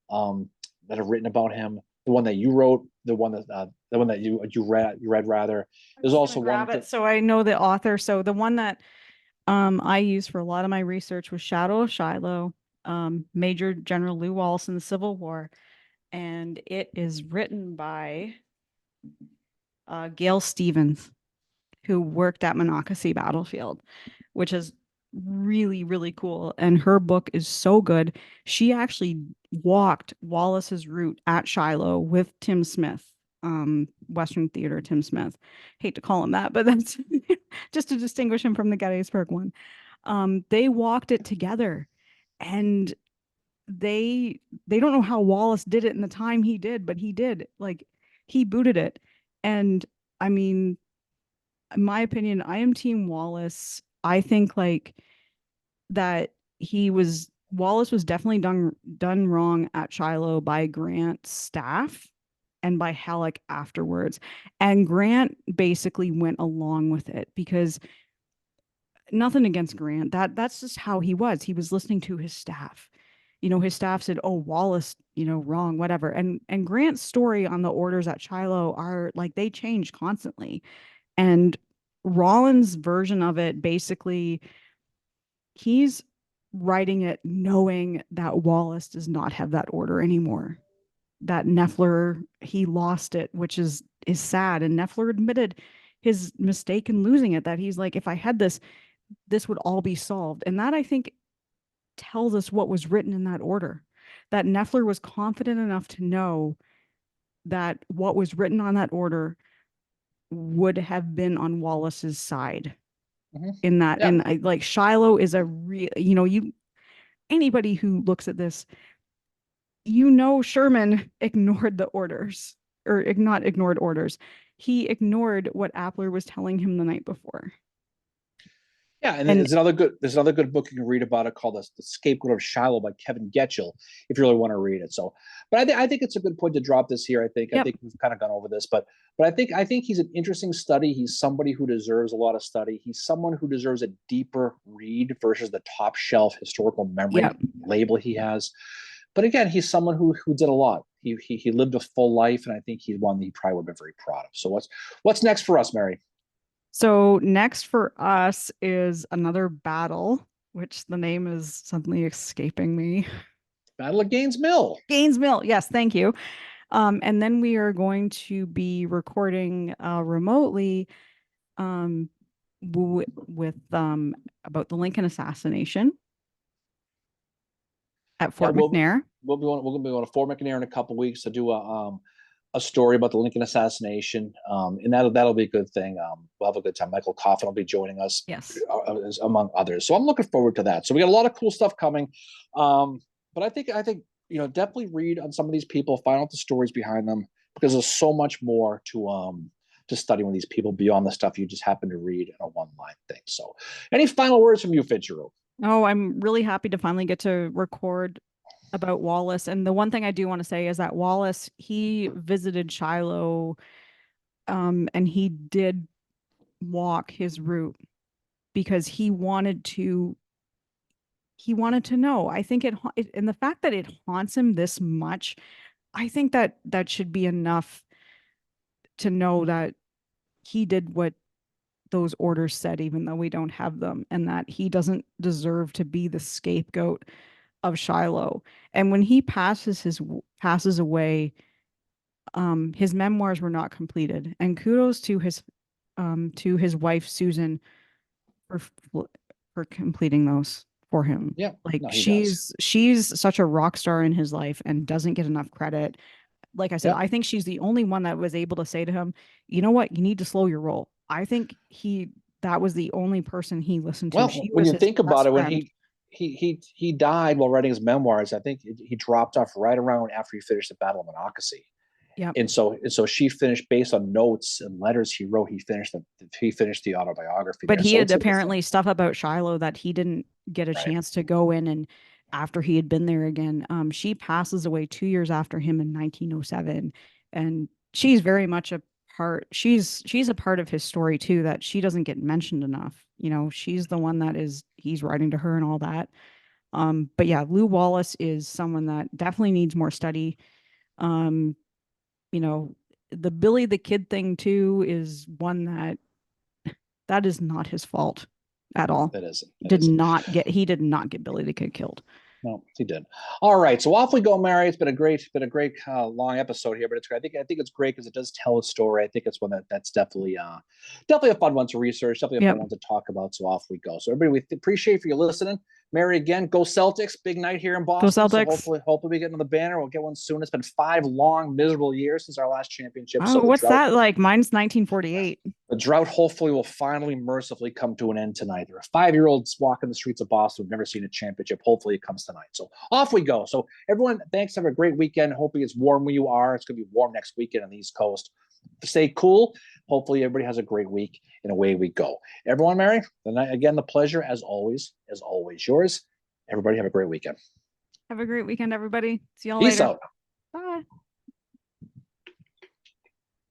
S1: that have written about him. The one that you wrote, the one that you read rather.
S2: I'm
S1: There's
S2: just gonna
S1: also one
S2: grab it
S1: that
S2: so I know the author. So the one that I used for a lot of my research was Shadow of Shiloh, Major General Lew Wallace in the Civil War, and it is written by Gail Stevens, who worked at Monocacy Battlefield, which is really, really cool. And her book is so good. She actually walked Wallace's route at Shiloh with Tim Smith, Western Theater Tim Smith. Hate to call him that, but that's just to distinguish him from the Gettysburg one. They walked it together, and they don't know how Wallace did it in the time he did, but he did. Like, he booted it. And I mean, in my opinion, I am Team Wallace. I think like that Wallace was definitely done wrong at Shiloh by Grant's staff and by Halleck afterwards. And Grant basically went along with it because nothing against Grant. That's just how he was. He was listening to his staff. His staff said, "Oh, Wallace, wrong, whatever." And Grant's story on the orders at Shiloh are like they change constantly. And Rollins' version of it, basically, he's writing it knowing that Wallace does not have that order anymore. That Neffler, he lost it, which is sad. And Neffler admitted his mistake in losing it, that he's like, if I had this would all be solved. And that, I think, tells us what was written in that order. That Neffler was confident enough to know that what was written on that order would have been on Wallace's side
S1: Mhm.
S2: in that.
S1: Yeah.
S2: And like Shiloh is a real, anybody who looks at this, Sherman ignored the orders, or not ignored orders. He ignored what Appler was telling him the night before.
S1: Yeah, and
S2: And
S1: there's another good book you can read about it called "The Scapegoat of Shiloh" by Kevin Getchell, if you really want to read it. So, but I think it's a good point to drop this here. I
S2: yep,
S1: think we've kind of gone over this, but I think he's an interesting study. He's somebody who deserves a lot of study. He's someone who deserves a deeper read versus the top shelf historical memory
S2: yep.
S1: label he has. But again, he's someone who did a lot. He lived a full life, and I think he's one that he probably would be very proud of. So what's next for us, Mary?
S2: So next for us is another battle, which the name is suddenly escaping me.
S1: Battle of Gaines Mill.
S2: Gaines Mill. Yes, thank you. And then we are going to be recording remotely um, with about the Lincoln assassination at
S1: Yeah,
S2: Fort McNair.
S1: we're gonna be on a Fort McNair in a couple of weeks to do a story about the Lincoln assassination, and that'll be a good thing. We'll have a good time. Michael Coffin will be joining us,
S2: Yes.
S1: among others. So I'm looking forward to that. So we got a lot of cool stuff coming. But I think definitely read on some of these people, find out the stories behind them, because there's so much more to study with these people beyond the stuff you just happen to read in a one line thing. So, any final words from you, Fitzgerald?
S2: Oh, I'm really happy to finally get to record about Wallace. And the one thing I do want to say is that Wallace, he visited Shiloh, and he did walk his route because he wanted to know. I think and the fact that it haunts him this much, I think that should be enough to know that he did what those orders said, even though we don't have them, and that he doesn't deserve to be the scapegoat of Shiloh. And when he passes away, his memoirs were not completed. And kudos to his wife Susan for for completing those for him.
S1: Yeah,
S2: Like
S1: no, he does.
S2: she's such a rock star in his life and doesn't get enough credit. Like I said,
S1: Yeah.
S2: I think she's the only one that was able to say to him, "You know what? You need to slow your roll." I think that was the only person he listened to.
S1: Well,
S2: She
S1: when
S2: was
S1: you
S2: his
S1: think about
S2: best
S1: it, when
S2: friend.
S1: he died while writing his memoirs, I think he dropped off right around after he finished the Battle of Monocacy,
S2: Yeah.
S1: And so she finished based on notes and letters he wrote. He finished the autobiography
S2: But
S1: there.
S2: he
S1: So
S2: had
S1: it's
S2: apparently stuff about Shiloh that he didn't get a
S1: right.
S2: chance to go in, and after he had been there again. She passes away 2 years after him in 1907, and she's very much a part. She's a part of his story too that she doesn't get mentioned enough. She's the one that he's writing to her and all that. But yeah, Lew Wallace is someone that definitely needs more study. Um, you know, the Billy the Kid thing too is one that is not his fault at
S1: No,
S2: all.
S1: that isn't. That
S2: Did
S1: isn't.
S2: not get he did not get Billy the Kid killed.
S1: No, he did. All right, so off we go, Mary. It's been a great long episode here, but I think it's great because it does tell a story. I think it's one that's definitely a fun one to research, definitely a
S2: Yep.
S1: fun one to talk about. So off we go. So everybody, we appreciate for you listening. Mary, again, go Celtics! Big night here in
S2: Go
S1: Boston. So
S2: Celtics.
S1: hopefully we get on the banner. We'll get one soon. It's been 5 long, miserable years since our last championship.
S2: Oh,
S1: So
S2: what's that like? Mine's 1948.
S1: the drought hopefully will finally mercifully come to an end tonight. There are 5-year-olds walking the streets of Boston who've never seen a championship. Hopefully it comes tonight. So off we go. So everyone, thanks. Have a great weekend. Hopefully it's warm where you are. It's going to be warm next weekend on the East Coast. Stay cool. Hopefully everybody has a great week, and away we go. Everyone, Mary, again, the pleasure as always yours. Everybody have a great weekend.
S2: Have a great weekend, everybody. See y'all
S1: Peace
S2: later.
S1: out.
S2: Bye.